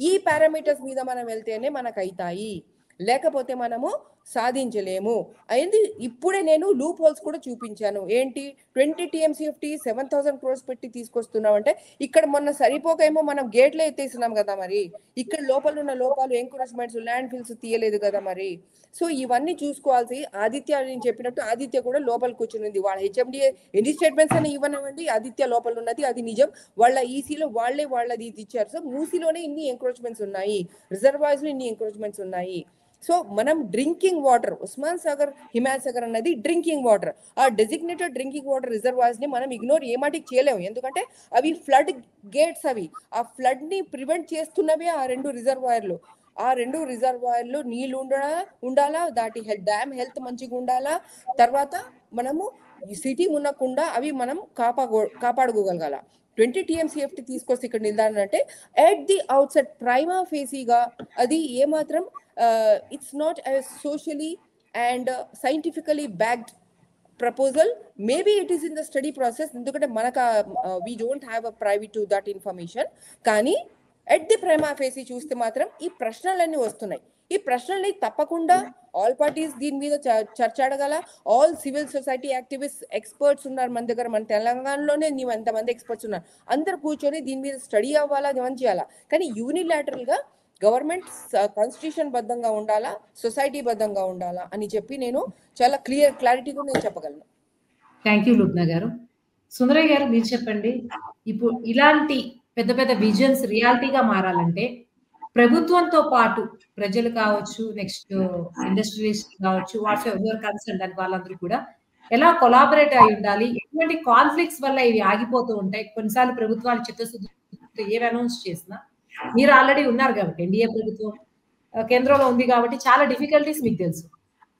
ఈ పారామీటర్స్ మీద మనం వెళ్తేనే మనకు అవుతాయి, లేకపోతే మనము సాధించలేము. అయింది. ఇప్పుడే నేను లూప్ హోల్స్ కూడా చూపించాను. ఏంటి, 20 TMCFT 7,000 crores పెట్టి తీసుకొస్తున్నామంటే ఇక్కడ మొన్న సరిపోకేమో మనం గేట్లే ఎత్తేసినాం కదా. మరి ఇక్కడ లోపల ఉన్న లోపాలు, ఎంక్రోచ్మెంట్స్, ల్యాండ్ ఫిల్స్ తీయలేదు కదా. మరి సో ఇవన్నీ చూసుకోవాల్సి, ఆదిత్య నేను చెప్పినట్టు ఆదిత్య కూడా లోపల కూర్చునింది. వాళ్ళ హెచ్ఎండిఏ ఎన్ని స్టేట్మెంట్స్ అని ఇవ్వనివ్వండి, ఆదిత్య లోపల ఉన్నది అది నిజం. వాళ్ళ ఈసీలో వాళ్ళది ఇది ఇచ్చారు. సో మూసీలోనే ఇన్ని ఎంక్రోచ్మెంట్స్ ఉన్నాయి, రిజర్వాయర్స్ లో ఇన్ని ఎంక్రోచ్మెంట్స్ ఉన్నాయి. సో మనం డ్రింకింగ్ వాటర్, ఉస్మాన్ సాగర్, హిమాయత్ సాగర్ అన్నది డ్రింకింగ్ వాటర్. ఆ డెసిగ్నేటెడ్ డ్రింకింగ్ వాటర్ రిజర్వాయర్స్ ని మనం ఇగ్నోర్ ఏమాటికి చేయలేము. ఎందుకంటే అవి ఫ్లడ్ గేట్స్, అవి ఆ ఫ్లడ్ ని ప్రివెంట్ చేస్తున్నవే ఆ 2 రిజర్వాయర్లు. ఆ 2 రిజర్వాయర్లు నీళ్లు ఉండాలా, దాటి డ్యామ్ హెల్త్ మంచిగా ఉండాలా. తర్వాత మనము సిటీ ఉండకుండా అవి మనం కాపాడుకోగలగాల. 20 TMCFT తీసుకొస్తే ఇక్కడ నిల్దానంటే ఎట్ ది అవుట్సెట్ ప్రైమా ఫేసీగా అది ఏమాత్రం it's not a socially and scientifically backed proposal. Maybe it is in the study process, ఎందుకంటే మనకు we don't have a private to that information. కానీ ఎట్ ది ప్రైమా ఫేసి చూస్తే మాత్రం ఈ ప్రశ్నలన్నీ వస్తున్నాయి. ఈ ప్రశ్నల్ని తప్పకుండా ఆల్ పార్టీస్ దీని మీద చర్చ అడగాల. All civil society activist experts ఉన్నారు మన దగ్గర, మన తెలంగాణలోనే నీవు ఎంతమంది ఎక్స్పర్ట్స్ ఉన్నారు, అందరు కూర్చొని దీని మీద స్టడీ అవ్వాలా, ఏమని చేయాలా. కానీ యూనిలాటరల్గా గవర్నమెంట్ కాన్స్టిట్యూషన్ బద్ధంగా ఉండాలా, సొసైటీ బద్ధంగా ఉండాలా అని చెప్పి నేను చాలా క్లారిటీగా నేను చెప్పగలను. థ్యాంక్ యూ లుబ్నా గారు. సుందరయ్య గారు మీరు చెప్పండి, ఇప్పుడు ఇలాంటి పెద్ద పెద్ద విజన్స్ రియాలిటీగా మారాలంటే ప్రభుత్వంతో పాటు ప్రజలు కావచ్చు, నెక్స్ట్ ఇండస్ట్రియలిస్ట్ కావచ్చు, వాట్స్ కన్సర్న్ దాని వాళ్ళందరూ కూడా ఎలా కొలాబరేట్ అయి ఉండాలి, ఎటువంటి కాన్ఫ్లిక్ట్స్ వల్ల ఇవి ఆగిపోతూ ఉంటాయి. కొన్నిసార్లు ప్రభుత్వాలు చిత్తశుద్ధితో ఏవి అనౌన్స్ చేసినా, మీరు ఆల్రెడీ ఉన్నారు కాబట్టి ఎన్డీఏ ప్రభుత్వం కేంద్రంలో ఉంది కాబట్టి చాలా డిఫికల్టీస్ మీకు తెలుసు.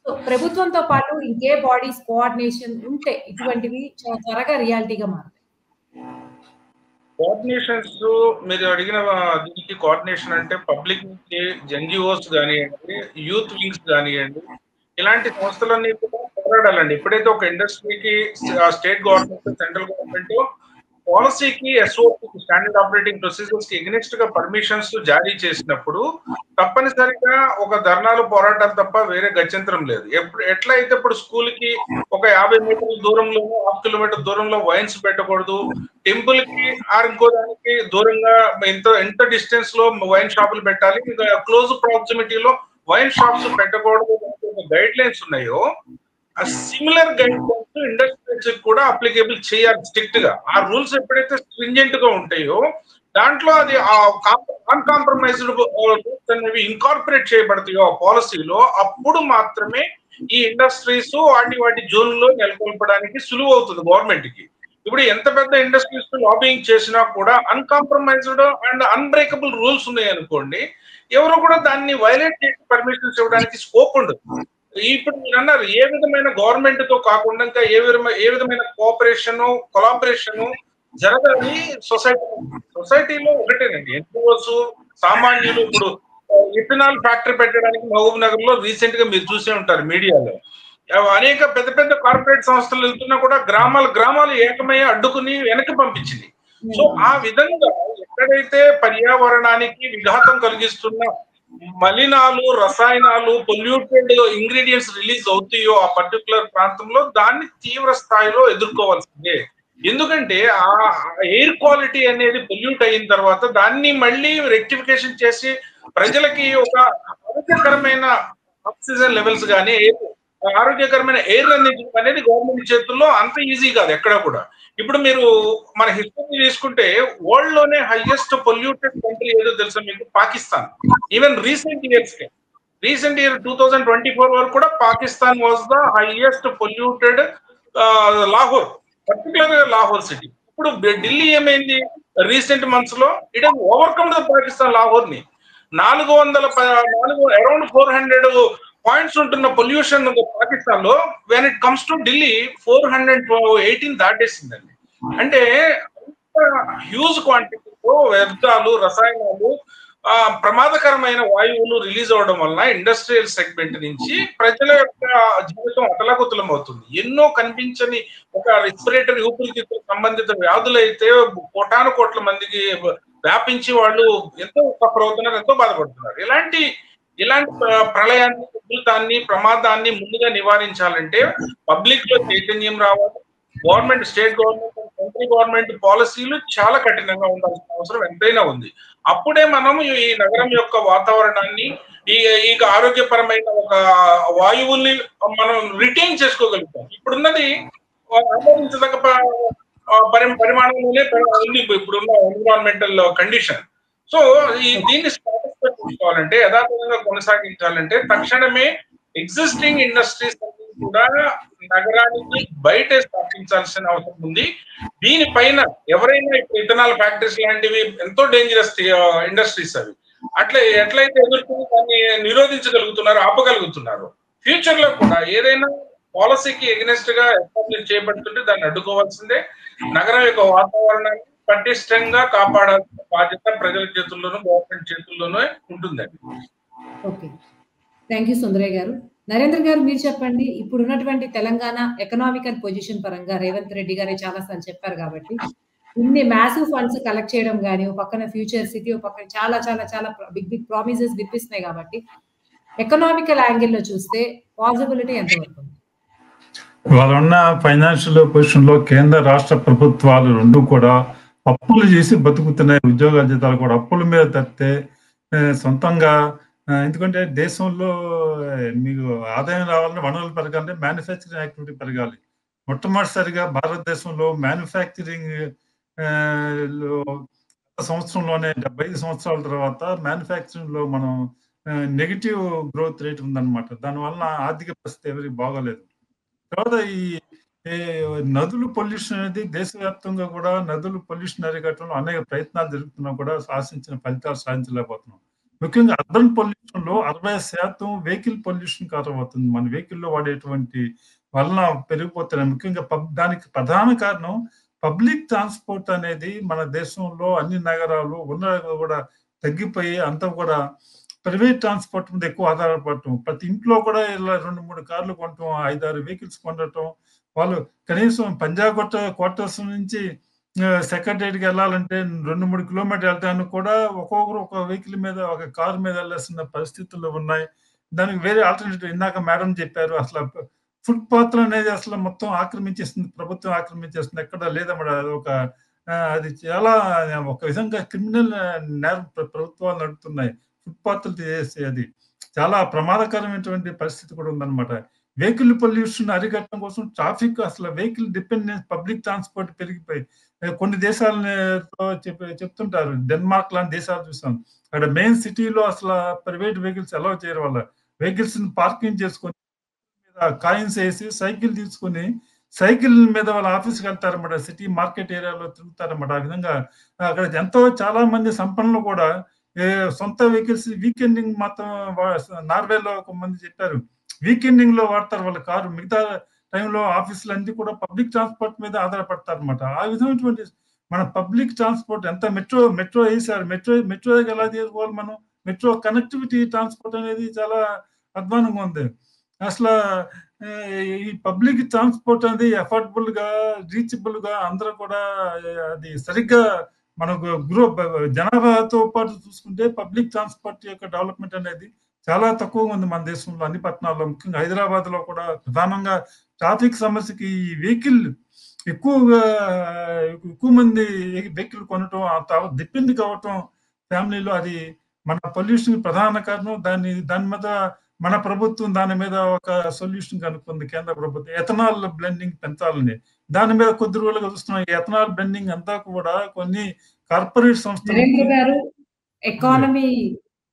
సో ప్రభుత్వంతో పాటు ఇంకే బాడీస్ కోఆర్డినేషన్ ఉంటే ఇటువంటివి చాలా త్వరగా రియాలిటీగా మారుతాయి. కోఆర్డినేషన్స్ మీరు అడిగిన దీనికి కోఆర్డినేషన్ అంటే పబ్లిక్ నుంచి ఎన్జిఓస్ కానివ్వండి, యూత్ వింగ్స్ కానివ్వండి, ఇలాంటి సంస్థలన్నీ కూడా పోరాడాలండి. ఎప్పుడైతే ఒక ఇండస్ట్రీకి స్టేట్ గవర్నమెంట్, సెంట్రల్ గవర్నమెంట్ పాలసీకి, ఎస్ఓపి స్టాండర్డ్ ఆపరేటింగ్ ప్రొసీజర్స్ కి ఎగ్నెస్ట్ గా పర్మిషన్స్ జారీ చేసినప్పుడు తప్పనిసరిగా ఒక ధర్నాలు, పోరాటాలు తప్ప వేరే గత్యంతరం లేదు. ఎట్లా అయితే ఇప్పుడు స్కూల్ కి ఒక 50 మీటర్ల దూరంలోనూ 1/2 కిలోమీటర్ దూరంలో వైన్స్ పెట్టకూడదు, టెంపుల్ కి ఇంకో దానికి దూరంగా ఎంత డిస్టెన్స్ లో వైన్ షాపులు పెట్టాలి, క్లోజ్ ప్రాక్సిమిటీలో వైన్ షాప్స్ పెట్టకూడదు గైడ్ లైన్స్ ఉన్నాయో, ఆ సిమిలర్ గైడ్ లైన్స్ ఇండస్ట్రీస్ కూడా అప్లికేబుల్ చేయాలి స్ట్రిక్ట్ గా. ఆ రూల్స్ ఎప్పుడైతే స్ట్రింజెంట్ గా ఉంటాయో దాంట్లో అది అన్కాంప్రమైజ్డ్ రూల్స్ అనేవి ఇన్కార్పొరేట్ చేయబడతాయో పాలసీలో, అప్పుడు మాత్రమే ఈ ఇండస్ట్రీస్ వాటి జోన్ లో నెలకొల్పడానికి సులువు అవుతుంది గవర్నమెంట్ కి. ఇప్పుడు ఎంత పెద్ద ఇండస్ట్రీస్ లాబింగ్ చేసినా కూడా అన్కాంప్రమైజ్డ్ అండ్ అన్బ్రేకబుల్ రూల్స్ ఉన్నాయి అనుకోండి, ఎవరు కూడా దాన్ని వైలేట్ చేసి పర్మిషన్స్ ఇవ్వడానికి స్కోప్ ఉండదు. ఇప్పుడు మీరు అన్నారు ఏ విధమైన గవర్నమెంట్ తో కాకుండా ఇంకా ఏ విధమైన కోఆపరేషన్, కొలాబరేషన్ జరగాలి సొసైటీలో ఒకటేనండి. ఎన్జిఓస్, సామాన్యులు. ఇప్పుడు ఇథనాల్ ఫ్యాక్టరీ పెట్టడానికి మహబూబ్ నగర్ లో రీసెంట్ గా మీరు చూసే ఉంటారు మీడియాలో, అనేక పెద్ద పెద్ద కార్పొరేట్ సంస్థలు వెళ్తున్నా కూడా గ్రామాలు ఏకమై అడ్డుకుని వెనక్కి పంపించింది. సో ఆ విధంగా ఎక్కడైతే పర్యావరణానికి విఘాతం కలిగిస్తున్న మలినాలు, రసాయనాలు, పొల్యూటెడ్ ఇంగ్రీడియంట్స్ రిలీజ్ అవుతాయో ఆ పర్టికులర్ ప్రాంతంలో దాన్ని తీవ్ర స్థాయిలో ఎదుర్కోవాల్సిందే. ఎందుకంటే ఆ ఎయిర్ క్వాలిటీ అనేది పొల్యూట్ అయిన తర్వాత దాన్ని మళ్ళీ రెక్టిఫికేషన్ చేసి ప్రజలకి ఒక ఆరోగ్యకరమైన ఆక్సిజన్ లెవెల్స్ కానీ ఆరోగ్యకరమైన ఎయిర్ అందించడం అనేది గవర్నమెంట్ చేతుల్లో అంత ఈజీ కాదు ఎక్కడ కూడా. ఇప్పుడు మీరు మన హిస్టరీ తీసుకుంటే వరల్డ్ లోనే హైయెస్ట్ పొల్యూటెడ్ కంట్రీ ఏదో తెలుసా మీకు? పాకిస్తాన్. ఈవెన్ రీసెంట్ ఇయర్ 2024 వరకు కూడా Pakistan was the highest polluted. Lahore, particular గా లాహోర్ సిటీ. ఇప్పుడు ఢిల్లీ ఏమైంది రీసెంట్ మంత్స్ లో? It has overcome the Pakistan. Lahore ని 400 అరౌండ్ 400 పాయింట్స్ ఉంటున్న పొల్యూషన్ పాకిస్తాన్ లో, when it comes to Delhi 418 దాటేసిందండి. అంటే హ్యూజ్ క్వాంటిటీలో వ్యర్థాలు, రసాయనాలు, ప్రమాదకరమైన వాయువులు రిలీజ్ అవడం వలన ఇండస్ట్రియల్ సెగ్మెంట్ నుంచి ప్రజల యొక్క జీవితం అతలాకుతలం అవుతుంది. ఎన్నో కనిపించని ఒక రెస్పిరేటరీ ఊపిరితిత్తుల సంబంధిత వ్యాధులు అయితే కోటాను కోట్ల మందికి వ్యాపించి వాళ్ళు ఎంతో సఫర్ అవుతున్నారు, ఎంతో బాధపడుతున్నారు. ఇలాంటి ప్రళయాన్ని, ఉధృతాన్ని, ప్రమాదాన్ని ముందుగా నివారించాలంటే పబ్లిక్ లో చైతన్యం రావాలి. Government, state government, central government పాలసీలు చాలా కఠినంగా ఉండాల్సిన అవసరం ఎంతైనా ఉంది. అప్పుడే మనం ఈ నగరం యొక్క వాతావరణాన్ని, ఈ ఆరోగ్యపరమైన ఒక వాయువుల్ని మనం రిటైన్ చేసుకోగలుగుతాం. ఇప్పుడున్నది ఆమోదించదగ్గ పరిమాణంలోనే ఇప్పుడున్న ఎన్విరాన్మెంటల్ కండిషన్. సో దీన్ని చూసుకోవాలంటే, యథాతథంగా కొనసాగించాలంటే తక్షణమే ఎగ్జిస్టింగ్ ఇండస్ట్రీస్ కూడా నగరానికి బయటే స్థాపించాల్సిన అవసరం ఉంది. దీనిపైన ఎవరైనా ఇప్పుడు ఇథనాల్ ఫ్యాక్టరీస్ లాంటివి ఎంతో డేంజరస్ ఇండస్ట్రీస్ అవి ఎట్లయితే ఎదుర్కొని దాన్ని నిరోధించగలుగుతున్నారు, ఆపగలుగుతున్నారు, ఫ్యూచర్ లో కూడా ఏదైనా పాలసీకి ఎగ్నెస్ట్ గా ఎస్టాబ్లిష్ చేయబడుతుంటే దాన్ని అడ్డుకోవాల్సిందే. నగరం యొక్క వాతావరణాన్ని పటిష్టంగా కాపాడాల్సిన బాధ్యత ప్రజల చేతుల్లోనూ, గవర్నమెంట్ చేతుల్లోనూ ఉంటుందండి. ఓకే, థ్యాంక్ యూ సుందరయ్య గారు. నరేంద్ర గారు మీరు చెప్పండి, ఇప్పుడు ఉన్నటువంటి తెలంగాణ ఎకనామికల్ పొజిషన్ పరంగా రేవంత్ రెడ్డి గారే చాలా సార్లు చెప్పారు కాబట్టి ఇన్ని మ్యాసివ్ ఫండ్స్ కలెక్ట్ చేయడం గాని, ఓ పక్కన ఫ్యూచర్ సిటీ, ఓ పక్కన చాలా చాలా చాలా బిగ్ బిగ్ ప్రామిసెస్ వినిపిస్తున్నాయి కాబట్టి ఎకనామికల్ యాంగిల్‌లో చూస్తే పాసిబిలిటీ ఎంతవరకు ఉంది? వాళ్ళున్న ఫైనాన్షియల్ పొజిషన్‌లో కేంద్ర, రాష్ట్ర ప్రభుత్వాలు 2 కూడా అప్పులు చేసి బతుకుతున్నాయి. ఉద్యోగాల జీతాలు కూడా అప్పుల మీద తప్పితే సొంతంగా ఎందుకంటే దేశంలో మీకు ఆదాయం రావాలంటే వనరులు పెరగాలంటే మ్యానుఫ్యాక్చరింగ్ యాక్టివిటీ పెరగాలి. మొట్టమొదటిసారిగా భారతదేశంలో మ్యానుఫ్యాక్చరింగ్ లో సంవత్సరంలోనే 75 సంవత్సరాల తర్వాత మ్యానుఫ్యాక్చరింగ్‌లో మనం నెగెటివ్ గ్రోత్ రేట్ ఉందన్నమాట. దానివల్ల ఆర్థిక పరిస్థితి ఎవరికి బాగోలేదు. తర్వాత ఈ నదులు పొల్యూషన్ అనేది దేశవ్యాప్తంగా కూడా నదులు పొల్యూషన్ అరికట్టడంలో అనేక ప్రయత్నాలు జరుగుతున్నా కూడా ఆశించిన ఫలితాలు సాధించలేకపోతున్నాం. ముఖ్యంగా అర్బన్ పొల్యూషన్ లో 60% వెహికల్ పొల్యూషన్ కారణమవుతుంది. మన వెహికల్లో వాడేటువంటి వలన పెరిగిపోతున్నాయి. ముఖ్యంగా దానికి ప్రధాన కారణం పబ్లిక్ ట్రాన్స్పోర్ట్ అనేది మన దేశంలో అన్ని నగరాలు ఉన్న కూడా తగ్గిపోయి అంతా కూడా ప్రైవేట్ ట్రాన్స్పోర్ట్ మీద ఎక్కువ ఆధారపడటం. ప్రతి ఇంట్లో కూడా ఇలా 2-3 కార్లు కొనటం, 5-6 వెహికల్స్ కొనటం. వాళ్ళు కనీసం పంజాబ్ క్వార్టర్స్ నుంచి సెక్రటరీకి వెళ్ళాలంటే 2-3 కిలోమీటర్లు వెళ్ళడానికి కూడా ఒక్కొక్కరు ఒక వెహికల్ మీద, ఒక కారు మీద వెళ్ళాల్సిన పరిస్థితులు ఉన్నాయి. దానికి వేరే ఆల్టర్నేటివ్ ఇందాక మేడం చెప్పారు. అసలు ఫుట్ పాత్లు అనేది అసలు మొత్తం ఆక్రమించేస్తుంది, ప్రభుత్వం ఆక్రమించేస్తుంది. ఎక్కడ లేదన్నమాట. అది చాలా ఒక విధంగా క్రిమినల్ నేరం ప్రభుత్వాలు నడుపుతున్నాయి. ఫుట్ పాత్లు చేసి అది చాలా ప్రమాదకరమైనటువంటి పరిస్థితి కూడా ఉందన్నమాట. వెహికల్ పొల్యూషన్ అరికట్టడం కోసం ట్రాఫిక్ అసలు వెహికల్ డిపెండెన్స్ పబ్లిక్ ట్రాన్స్పోర్ట్ పెరిగిపోయి కొన్ని దేశాలని చెప్తుంటారు. డెన్మార్క్ లాంటి దేశాలు చూసాం. అక్కడ మెయిన్ సిటీలో అసలు ప్రైవేట్ వెహికల్స్ అలౌ చేయడం వల్ల వెహికల్స్ పార్కింగ్ చేసుకొని కాయిన్స్ వేసి సైకిల్ తీసుకుని సైకిల్ మీద వాళ్ళ ఆఫీస్కి వెళ్తారన్నమాట. సిటీ మార్కెట్ ఏరియాలో తిరుగుతారన్నమాట. ఆ విధంగా అక్కడ ఎంతో చాలా మంది సంపన్నులు కూడా సొంత వెహికల్స్ వీకెండింగ్ మాత్రం నార్వేలో ఒక మంది చెప్పారు వీకెండింగ్ లో వాడతారు వాళ్ళ కారు. మిగతా టైంలో ఆఫీసులు అన్ని కూడా పబ్లిక్ ట్రాన్స్పోర్ట్ మీద ఆధారపడతారు అనమాట. ఆ విధమైనటువంటి మన పబ్లిక్ ట్రాన్స్పోర్ట్ ఎంత మెట్రో వేసారు. మెట్రో ఎలా చేసుకోవాలి మనం? మెట్రో కనెక్టివిటీ ట్రాన్స్పోర్ట్ అనేది చాలా అధ్వానంగా ఉంది. అసలు ఈ పబ్లిక్ ట్రాన్స్పోర్ట్ అనేది అఫోర్డబుల్ గా, రీచబుల్ గా అందరూ కూడా అది సరిగ్గా మనకు జనాభాతో పాటు చూసుకుంటే పబ్లిక్ ట్రాన్స్పోర్ట్ యొక్క డెవలప్మెంట్ అనేది చాలా తక్కువగా ఉంది మన దేశంలో అన్ని పట్టణాల్లో. ముఖ్యంగా హైదరాబాద్ లో కూడా ప్రధానంగా ట్రాఫిక్ సమస్యకి ఈ వెహికల్ ఎక్కువ మంది వెహికల్ కొనటం, డిపెండ్ కావటం ఫ్యామిలీలో అది మన పొల్యూషన్ ప్రధాన కారణం. దాని మీద మన ప్రభుత్వం దాని మీద ఒక సొల్యూషన్ కనుక్కుంది. కేంద్ర ప్రభుత్వం ఎథనాల్ బ్లెండింగ్ పెంచాలని దాని మీద కొద్ది రోజులుగా చూస్తున్నాం. ఎథనాల్ బ్లెండింగ్ అంతా కూడా కొన్ని కార్పొరేట్ సంస్థలు ఎకానమీ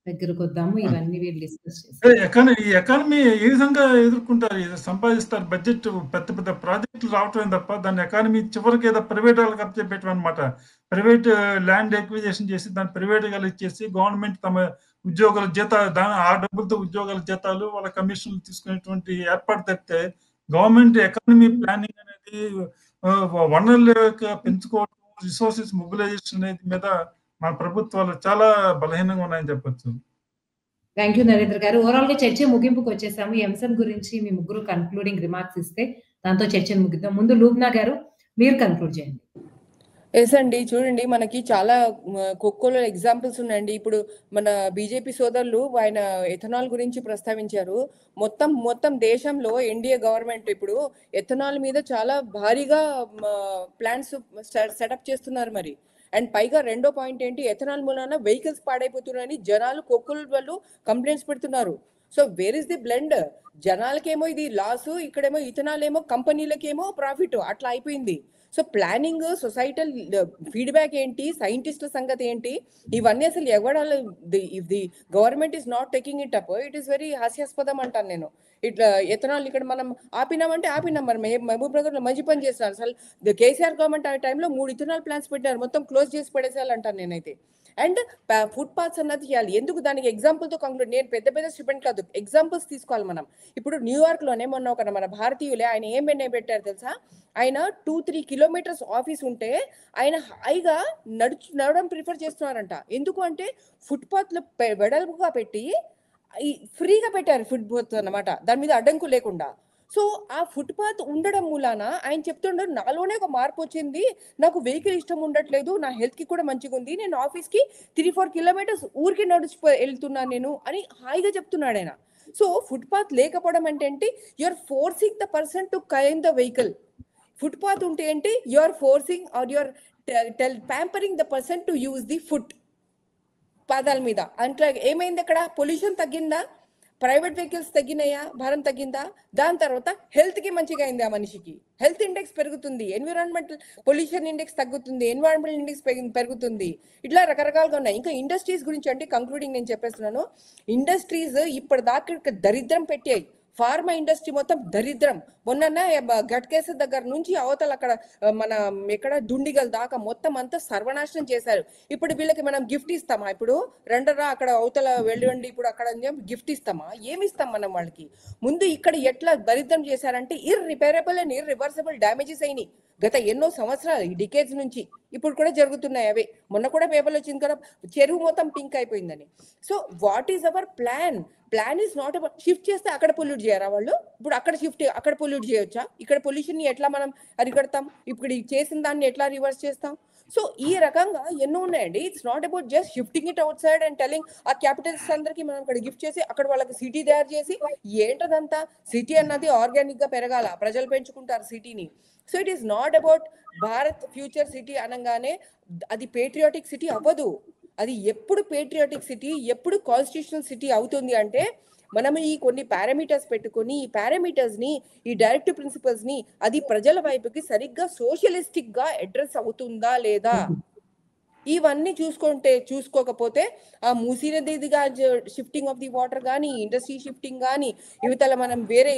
దగ్గరకు వద్దాము. ఇవన్నీ వీళ్ళు డిస్కస్ ఈ ఎకానమీ ఏ విధంగా ఎదుర్కొంటారు, సంపాదిస్తారు. బడ్జెట్ పెద్ద పెద్ద ప్రాజెక్టులు రావటమే తప్ప దాని ఎకానమీ చివరికి ఏదో ప్రైవేట్ వాళ్ళకి అప్పచెప్పేయటం అనమాట. ప్రైవేట్ ల్యాండ్ ఎక్విజిషన్ చేసి దాన్ని ప్రైవేట్ గా ఇచ్చేసి గవర్నమెంట్ తమ ఉద్యోగుల జీతాలు ఆ డబ్బులతో ఉద్యోగాల జీతాలు వాళ్ళ కమిషన్లు తీసుకునేటువంటి ఏర్పాటు తప్పితే గవర్నమెంట్ ఎకానమీ ప్లానింగ్ అనేది వనరులు పెంచుకోవడం, రిసోర్సెస్ మొబిలైజేషన్ అనేది మీద మన ప్రభుత్వాలు చాలా బలహీనంగా ఉన్నాయని చెప్పొచ్చు. థ్యాంక్ యూ నరేంద్ర గారు. ఓవరాల్ గా చర్చ ముగింపుకు వచ్చేసాము. ఈ అంశం గురించి మీ ముగ్గురు కన్క్లూడింగ్ రిమార్క్స్ ఇస్తే దాంతో చర్చను ముగిద్దాం. ముందు లూబ్నా గారు మీరు కన్క్లూడ్ చేయండి. ఎస్ అండి, చూడండి మనకి చాలా కోకోలో ఎగ్జాంపుల్స్ ఉన్నాయండి. ఇప్పుడు మన బీజేపీ సోదరులు ఆయన ఎథనాల్ గురించి ప్రస్తావించారు. మొత్తం దేశంలో ఎన్డీఏ గవర్నమెంట్ ఇప్పుడు ఎథనాల్ మీద చాలా భారీగా ప్లాంట్స్ సెటప్ చేస్తున్నారు మరి. అండ్ పైగా రెండో పాయింట్ ఏంటి, ఎథనాల్ మూలాన వెహికల్స్ పాడైపోతున్నాయని జనాలు కోకోల వాళ్ళు కంప్లైంట్స్ పెడుతున్నారు. So where is the blend? జనాలకేమో ఇది లాస్, ఇక్కడేమో ఇథనాల్ ఏమో కంపెనీలకేమో ప్రాఫిట్, అట్లా అయిపోయింది. సో ప్లానింగ్, సొసైటల్ ఫీడ్బ్యాక్ ఏంటి, సైంటిస్టుల సంగతి ఏంటి, ఇవన్నీ అసలు ఎవడాలి? If the government is not taking it up, it is very హాస్యాస్పదం అంటాను నేను. ఇట్లా ఎథనాల్ ఇక్కడ మనం ఆపినామంటే ఆపినాం. మరి మహబూబ్ నగర్లో మంచి పని చేస్తారు. అసలు కేసీఆర్ గవర్నమెంట్ ఆ టైంలో 3 ఇథనాల్ ప్లాంట్స్ పెట్టారు, మొత్తం క్లోజ్ చేసి పడేసేయాలంటాను నేనైతే. అండ్ ఫుట్ పాత్స్ అన్నది చేయాలి. ఎందుకు? దానికి ఎగ్జాంపుల్తో కంక్లూడ్. నేను పెద్ద స్టూడెంట్ కాదు, ఎగ్జాంపుల్స్ తీసుకోవాలి మనం. ఇప్పుడు న్యూయార్క్లోనే మొన్న ఒక మన భారతీయులే ఆయన ఏం పెట్టారు తెలుసా? ఆయన 2-3 కిలోమీటర్స్ ఆఫీస్ ఉంటే ఆయన హాయిగా నడవడం ప్రిఫర్ చేస్తున్నారంట. ఎందుకు అంటే ఫుట్ పాత్లు వెడల్పుగా పెట్టి ఫ్రీగా పెట్టారు ఫుట్ పాత్ అన్నమాట, దాని మీద అడ్డంకు లేకుండా. సో ఆ ఫుట్పాత్ ఉండడం మూలాన ఆయన చెప్తుండ్రు, నాలోనే ఒక మార్పు వచ్చింది, నాకు వెహికల్ ఇష్టం ఉండట్లేదు, నా హెల్త్కి కూడా మంచిగా ఉంది, నేను ఆఫీస్కి 3-4 కిలోమీటర్స్ ఊరికి వెళ్తున్నాను నేను అని హాయిగా చెప్తున్నాడు ఆయన. సో ఫుట్పాత్ లేకపోవడం అంటే you're forcing the person to climb the vehicle. Footpath ఉంటే ఏంటి, you're forcing or you're pampering the person to use the foot పాదాల మీద. అంటే ఏమైంది అక్కడ, పొల్యూషన్ తగ్గిందా, ప్రైవేట్ వెహికల్స్ తగ్గినాయా, భారం తగ్గిందా, దాని తర్వాత హెల్త్కి మంచిగా అయింది, ఆ మనిషికి హెల్త్ ఇండెక్స్ పెరుగుతుంది, ఎన్విరాన్మెంటల్ పొల్యూషన్ ఇండెక్స్ తగ్గుతుంది, ఎన్విరాన్మెంటల్ ఇండెక్స్ పెరుగుతుంది, ఇట్లా రకరకాలుగా ఉన్నాయి. ఇంకా ఇండస్ట్రీస్ గురించి అంటే కంక్లూడింగ్ నేను చెప్పేస్తున్నాను, ఇండస్ట్రీస్ ఇప్పటిదాకా దరిద్రం పెట్టాయి, ఫార్మా ఇండస్ట్రీ మొత్తం దరిద్రం. మొన్న గట్కేస దగ్గర నుంచి అవతల అక్కడ మన ఎక్కడ దుండిగల్ దాకా మొత్తం అంతా సర్వనాశనం చేశారు. ఇప్పుడు వీళ్ళకి మనం గిఫ్ట్ ఇస్తామా, ఇప్పుడు రెండరా అక్కడ అవతల వెళ్ళండి ఇప్పుడు అక్కడ గిఫ్ట్ ఇస్తామా, ఏమిస్తాం మనం వాళ్ళకి? ముందు ఇక్కడ ఎట్లా దరిద్రం చేశారంటే ఇర్రిపేరబుల్ అండ్ ఇర్రివర్సబుల్ డ్యామేజెస్ అయినాయి గత ఎన్నో సంవత్సరాలు, ఈ డికేడ్స్ నుంచి ఇప్పుడు కూడా జరుగుతున్నాయి అవే. మొన్న కూడా పేపర్లో వచ్చింది కదా, చెరువు మొత్తం పింక్ అయిపోయిందని. So what is our plan? Plan is not about shift చేస్తే అక్కడ పొల్యూట్ చేయరా వాళ్ళు, ఇప్పుడు అక్కడ షిఫ్ట్ అక్కడ పొల్యూట్ చేయొచ్చా, ఇక్కడ పొల్యూషన్ ని ఎట్లా మనం అరికడతాం, ఇప్పుడు చేసిన దాన్ని ఎట్లా రివర్స్ చేస్తాం? సో ఈ రకంగా ఎన్నో ఉన్నాయండి. It's not about just shifting it out side and telling ఆ క్యాపిటల్స్ అందరికి మనం అక్కడ గిఫ్ట్ చేసి అక్కడ వాళ్ళకి సిటీ తయారు చేసి, ఏంటదంతా సిటీ అన్నది ఆర్గానిక్ గా పెరగాల, ప్రజలు పెంచుకుంటారు సిటీని. So it is not about Bharat future city అనగానే అది పేట్రియాటిక్ సిటీ అవ్వదు. అది ఎప్పుడు పేట్రియాటిక్ సిటీ, ఎప్పుడు కాన్స్టిట్యూషనల్ సిటీ అవుతుంది అంటే మనం ఈ కొన్ని పారామీటర్స్ పెట్టుకొని ఈ పారామీటర్స్ ని, ఈ డైరెక్టివ్ ప్రిన్సిపల్స్ ని అది ప్రజల వైపుకి సరిగ్గా సోషలిస్టిక్ గా అడ్రస్ అవుతుందా లేదా, ఇవన్నీ చూసుకోకపోతే ఆ మూసీ నదిగా షిఫ్టింగ్ ఆఫ్ ది వాటర్ కానీ, ఇండస్ట్రీ షిఫ్టింగ్ కానీ, ఇవతల మనం వేరే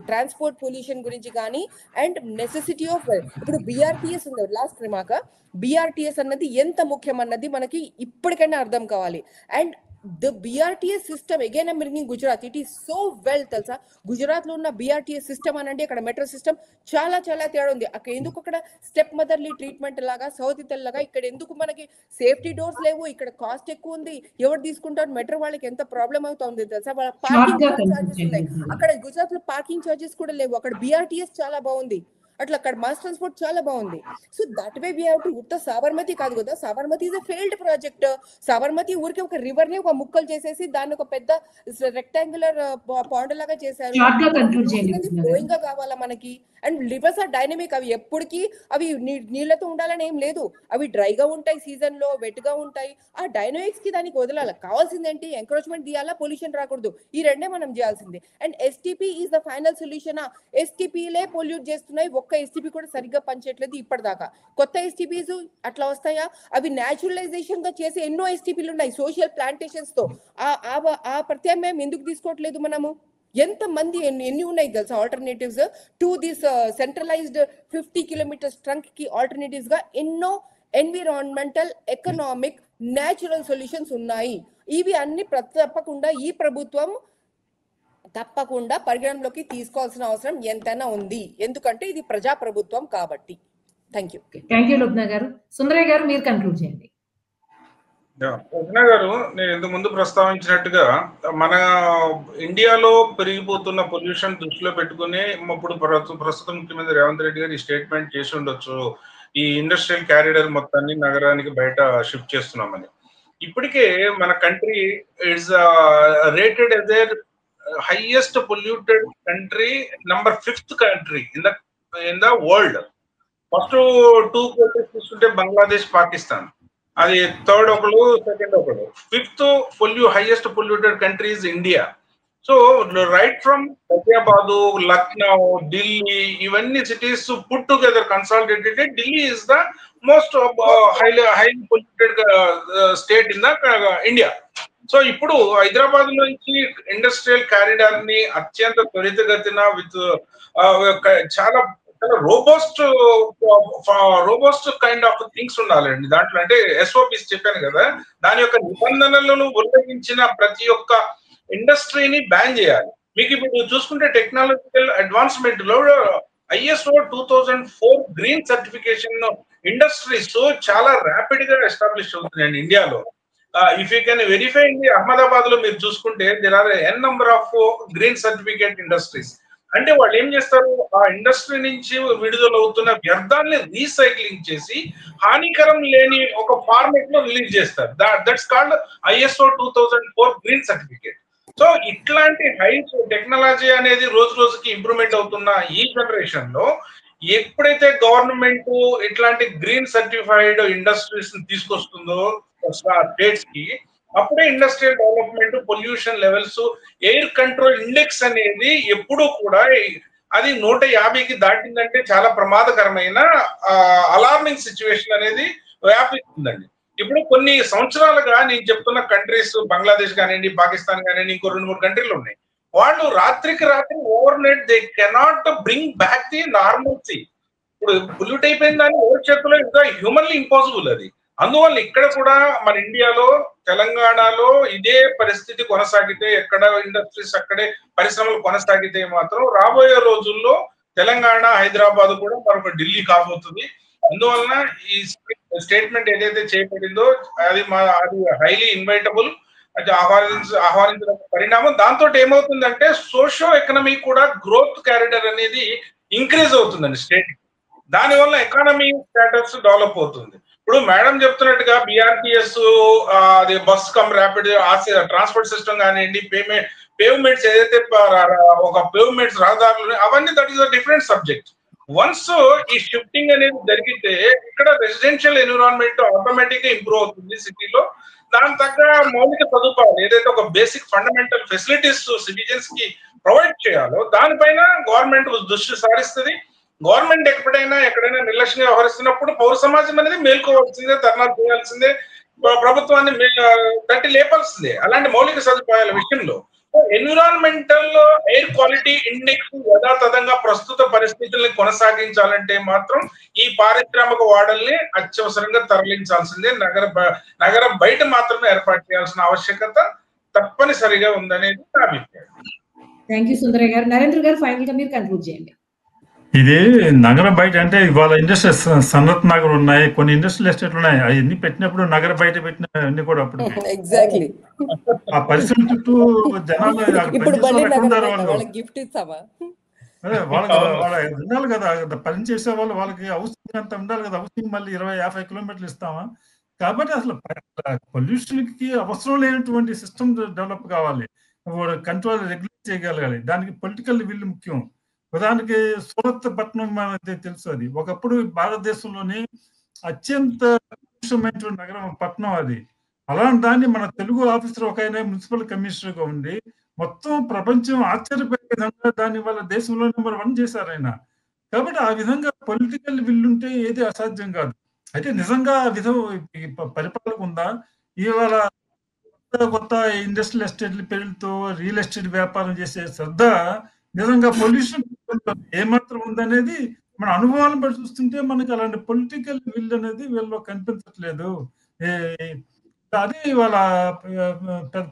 ట్రాన్స్పోర్ట్ పొల్యూషన్ గురించి కానీ, అండ్ నెసెసిటీ ఆఫ్ ఇప్పుడు బిఆర్టీఎస్ ఉంది లాస్ట్ రిమాక, బిఆర్టీఎస్ అన్నది ఎంత ముఖ్యం అన్నది మనకి ఇప్పటికైనా అర్థం కావాలి. And the BRTS system, again I'm bringing Gujarat, it is so well తెలుసా. గుజరాత్ లో ఉన్న BRTS సిస్టమ్ అనండి, అక్కడ మెట్రో సిస్టమ్ చాలా చాలా తేడా ఉంది. అక్కడ ఎందుకు అక్కడ స్టెప్ మదర్లీ ట్రీట్మెంట్ లాగా సౌత్ ఇతల్ లాగా ఇక్కడ ఎందుకు మనకి సేఫ్టీ డోర్స్ లేవు, ఇక్కడ కాస్ట్ ఎక్కువ ఉంది, ఎవరు తీసుకుంటారు, మెట్రో వాళ్ళకి ఎంత ప్రాబ్లం అవుతుంది తెలుసా. వాళ్ళ పార్కింగ్ చార్జెస్ ఉన్నాయి, అక్కడ గుజరాత్ లో పార్కింగ్ చార్జెస్ కూడా లేవు, అక్కడ BRTS చాలా బాగుంది, అట్లా అక్కడ మాస్ ట్రాన్స్పోర్ట్ చాలా బాగుంది. So that way we have to. ఉత్త సాబర్మతి కాదు కదా, Sabarmati is a failed project. Sabarmati ఊరికి ఒక రివర్ ని ఒక ముక్కలు చేసేసి దాన్ని ఒక పెద్ద రెక్టాంగులర్ పాండ్ లాగా చేశారు. ఫ్లోయింగ్ గా కావాలా మనకి, అండ్ రివర్స్ ఆర్ డైనమిక్, అవి ఎప్పటికీ అవి నీళ్లతో ఉండాలని ఏం లేదు, అవి డ్రైగా ఉంటాయి, సీజన్ లో వెట్ గా ఉంటాయి. ఆ డైనమిక్స్ కి దానికి వదలాలి. కావాల్సింది ఏంటి, ఎంకరేజ్మెంట్ తీయాలా, పొల్యూషన్ రాకూడదు, ఈ రెండే మనం చేయాల్సింది. And STP is the final solution. ఎస్టీపీలే పొల్యూట్ చేస్తున్నాయి, ఒక్క ఎస్టీపీ కూడా సరిగ్గా పనిచేయట్లేదు ఇప్పటిదాకా. కొత్త ఎస్టీపీస్ అట్లా వస్తాయా, అవి న్యాచురలైజేషన్ గా చేసే ఎన్నో ఎస్టీపీలు ఉన్నాయి సోషల్ ప్లాంటేషన్స్ తో. ఆ ప్రత్యామ్నాయం ఎందుకు తీసుకోవట్లేదు మనము? ఎంత మంది ఎన్ని ఉన్నాయి తెలుసా alternatives to this centralised 50 kilometres trunk కి ఆల్టర్నేటివ్స్ గా ఎన్నో ఎన్విరాన్మెంటల్, ఎకనామిక్, న్యాచురల్ సొల్యూషన్స్ ఉన్నాయి. ఇవి అన్ని తప్పకుండా ఈ ప్రభుత్వం తప్పకుండా పరిగణలోకి తీసుకోవాల్సిన అవసరం ఎంతైనా ఉంది, ఎందుకంటే ఇది ప్రజా ప్రభుత్వం కాబట్టి. థ్యాంక్ యూ లుబ్నా గారు. సుందరయ్య గారు మీరు కన్క్లూడ్ చేయండి. రచన గారు, నేను ఇంతకు ముందు ప్రస్తావించినట్టుగా మన ఇండియాలో పెరిగిపోతున్న పొల్యూషన్ దృష్టిలో పెట్టుకుని ఇప్పుడు ప్రస్తుతం ముఖ్యమంత్రి రేవంత్ రెడ్డి గారు ఈ స్టేట్మెంట్ చేసి ఉండొచ్చు, ఈ ఇండస్ట్రియల్ క్యారిడర్ మొత్తాన్ని నగరానికి బయట షిఫ్ట్ చేస్తున్నామని. ఇప్పటికే మన country it's rated as a highest polluted country, number 5th country in the world. First 2 countries చూస్తుంటే బంగ్లాదేశ్, పాకిస్తాన్, అది థర్డ్ ఒకడు, సెకండ్ ఒకడు. 5th highest polluted country is India. So right from Hyderabad, Lucknow, Delhi, ఇవన్నీ cities put together consolidated, Delhi is the most highly polluted state in the India. సో ఇప్పుడు హైదరాబాద్ నుంచి ఇండస్ట్రియల్ కారిడార్ ని అత్యంత త్వరితగతిన విత్ చాలా చాలా రోబోస్ట్ కైండ్ ఆఫ్ థింగ్స్ ఉండాలండి దాంట్లో. అంటే ఎస్ఓపిస్ చెప్పాను కదా, దాని యొక్క నిబంధనలను ఉల్లంఘించిన ప్రతి ఒక్క ఇండస్ట్రీని బ్యాన్ చేయాలి. మీకు ఇప్పుడు చూసుకుంటే టెక్నాలజికల్ అడ్వాన్స్మెంట్ లో ISO 2004 గ్రీన్ సర్టిఫికేషన్ ఇండస్ట్రీస్ చాలా ర్యాపిడ్ గా ఎస్టాబ్లిష్ అవుతున్నాయండి ఇండియాలో. If you can verify in the Ahmedabad lo meer chusukunte there are n number of green certificate industries. అంటే వాళ్ళు ఏం చేస్తారు, ఆ ఇండస్ట్రీ నుంచి విడుదలవుతున్న వ్యర్థాన్ని రీసైక్లింగ్ చేసి హానికరం లేని ఒక ఫార్మేట్ లో రిలీజ్ చేస్తారు. That's called ISO 2004 green certificate. So ఇట్లాంటి హై టెక్నాలజీ అనేది రోజు రోజుకి ఇంప్రూవ్మెంట్ అవుతున్న ఈ జనరేషన్ లో ఎప్పుడైతే గవర్నమెంట్ ఇట్లాంటి గ్రీన్ సర్టిఫైడ్ ఇండస్ట్రీస్ తీసుకొస్తుందో స్టేట్స్ కి, అప్పుడే industrial development, pollution levels, air control index అనేది ఎప్పుడూ కూడా అది 150కి దాటిందంటే చాలా ప్రమాదకరమైన అలార్మింగ్ సిచ్యువేషన్ అనేది వ్యాపిస్తుందండి. ఇప్పుడు కొన్ని సంవత్సరాలుగా నేను చెప్తున్న కంట్రీస్, బంగ్లాదేశ్ కానివ్వండి, పాకిస్తాన్ కానివ్వండి, ఇంకో 2-3 కంట్రీలు ఉన్నాయి. వాళ్ళు రాత్రికి రాత్రి over night they cannot bring back the normalcy. ఇప్పుడు పొల్యూట్ అయిపోయిన దాన్ని ఎవరి చేతిలో ఇంకా హ్యూమన్లీ ఇంపాసిబుల్ అది. అందువల్ల ఇక్కడ కూడా మన ఇండియాలో, తెలంగాణలో ఇదే పరిస్థితి కొనసాగితే, ఎక్కడ ఇండస్ట్రీస్ అక్కడే పరిశ్రమలు కొనసాగితే మాత్రం రాబోయే రోజుల్లో తెలంగాణ, హైదరాబాద్ కూడా మరొక ఢిల్లీ కాబోతుంది. అందువలన ఈ స్టేట్మెంట్ ఏదైతే చేయబడిందో అది హైలీ ఇన్వైటబుల్, అది ఆహ్వానించిన పరిణామం. దాంతో ఏమవుతుందంటే సోషో ఎకనమీ కూడా గ్రోత్ క్యారిడర్ అనేది ఇంక్రీజ్ అవుతుందండి స్టేట్. దానివల్ల ఎకానమీ స్టేటస్ డెవలప్ అవుతుంది. ఇప్పుడు మేడం చెప్తున్నట్టుగా BRTS, అది bus come rapid transport system కానివ్వండి, పేవ్మెంట్స్ ఏదైతే ఒక పేవ్మెంట్స్ రహదారులు, అవన్నీ that is a different subject. Once ఈ షిఫ్టింగ్ అనేది జరిగితే ఇక్కడ రెసిడెన్షియల్ ఎన్విరాన్మెంట్ ఆటోమేటిక్ గా ఇంప్రూవ్ అవుతుంది సిటీలో. దాని తగ్గ మౌలిక సదుపాయాలు ఏదైతే ఒక బేసిక్ ఫండమెంటల్ ఫెసిలిటీస్ సిటిజన్స్ కి ప్రొవైడ్ చేయాలో దానిపైన గవర్నమెంట్ దృష్టి సారిస్తుంది. గవర్నమెంట్ ఎక్కడైనా నిర్లక్ష్యంగా వ్యవహరిస్తున్నప్పుడు పౌర సమాజం అనేది మేల్కోవాల్సిందే, ధర్నాలు చేయాల్సిందే, ప్రభుత్వాన్ని తట్టి లేపాల్సిందే అలాంటి మౌలిక సదుపాయాల విషయంలో. ఎన్విరాన్మెంటల్ ఎయిర్ క్వాలిటీ ఇండెక్స్ యథాతథంగా ప్రస్తుత పరిస్థితుల్ని కొనసాగించాలంటే మాత్రం ఈ పారిశ్రామిక వాడల్ని అత్యవసరంగా తరలించాల్సిందే. నగరం బయట మాత్రమే ఏర్పాటు చేయాల్సిన ఆవశ్యకత తప్పనిసరిగా ఉందనేది నా అభిప్రాయం. థ్యాంక్ యూ సుందరయ్య గారు. నరేంద్ర గారు, ఫైనల్ గా మీరు కన్క్లూడ్ చేయండి. ఇది నగరం బయట అంటే ఇవాళ ఇండస్ట్రీస్ సనత్ నగర్ ఉన్నాయి, కొన్ని ఇండస్ట్రియల్ ఎస్టేట్లు ఉన్నాయి. అవన్నీ పెట్టినప్పుడు నగర బయట పెట్టిన అన్ని కూడా అప్పుడు ఎగ్జాక్ట్లీ ఆ పరిశ్రమ చుట్టూ జనాలు ఇప్పుడు గిఫ్ట్ ఇస్తావా? అదే వాళ్ళకి ఉండాలి కదా, పని చేసే వాళ్ళు వాళ్ళకి హౌసింగ్ అంత ఉండాలి కదా. హౌసింగ్ మళ్ళీ 20-50 కిలోమీటర్లు ఇస్తామా? కాబట్టి అసలు పొల్యూషన్ కి అవసరం లేనటువంటి సిస్టమ్ డెవలప్ కావాలి, కంట్రోల్ రెగ్యులేట్ చేయగలగాలి. దానికి పొలిటికల్ విల్ ముఖ్యం. ఉదాహరణకి సూరత్ పట్టణం మనకి తెలుసు, అది ఒకప్పుడు భారతదేశంలోని అత్యంత కాలుష్యమైనటువంటి నగరం పట్టణం అది. అలాంటి దాన్ని మన తెలుగు ఆఫీసర్ ఒక ఆయన మున్సిపల్ కమిషనర్ గా ఉండి మొత్తం ప్రపంచం ఆశ్చర్యపోయే విధంగా దాన్ని వాళ్ళ దేశంలో నెంబర్ 1 చేశారు ఆయన. కాబట్టి ఆ విధంగా పొలిటికల్ విల్ ఉంటే ఏది అసాధ్యం కాదు. అయితే నిజంగా ఆ విధం పరిపాలన ఉందా? ఇవాళ కొత్త ఇండస్ట్రియల్ ఎస్టేట్ల పేరుతో రియల్ ఎస్టేట్ వ్యాపారం చేసే శ్రద్ధ నిజంగా పొల్యూషన్ ఏమాత్రం ఉందనేది మన అనుభవాలను బట్టి చూస్తుంటే మనకి అలాంటి పొలిటికల్ విల్ అనేది వీళ్ళలో కనిపించట్లేదు. అది వాళ్ళ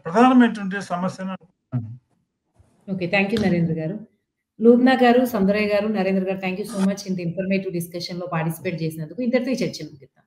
ప్రధానమైనటువంటి సమస్య అని అనుకుంటున్నాను. ఓకే, థ్యాంక్ యూ నరేంద్ర గారు. లూబ్నా గారు, సుందరయ్య గారు, నరేంద్ర గారు, థ్యాంక్ యూ సో మచ్ ఇంత ఇన్ఫర్మేటివ్ డిస్కషన్ లో పార్టిసిపేట్ చేసినందుకు. ఇంతటితో ఈ చర్చ ముగిద్దాం.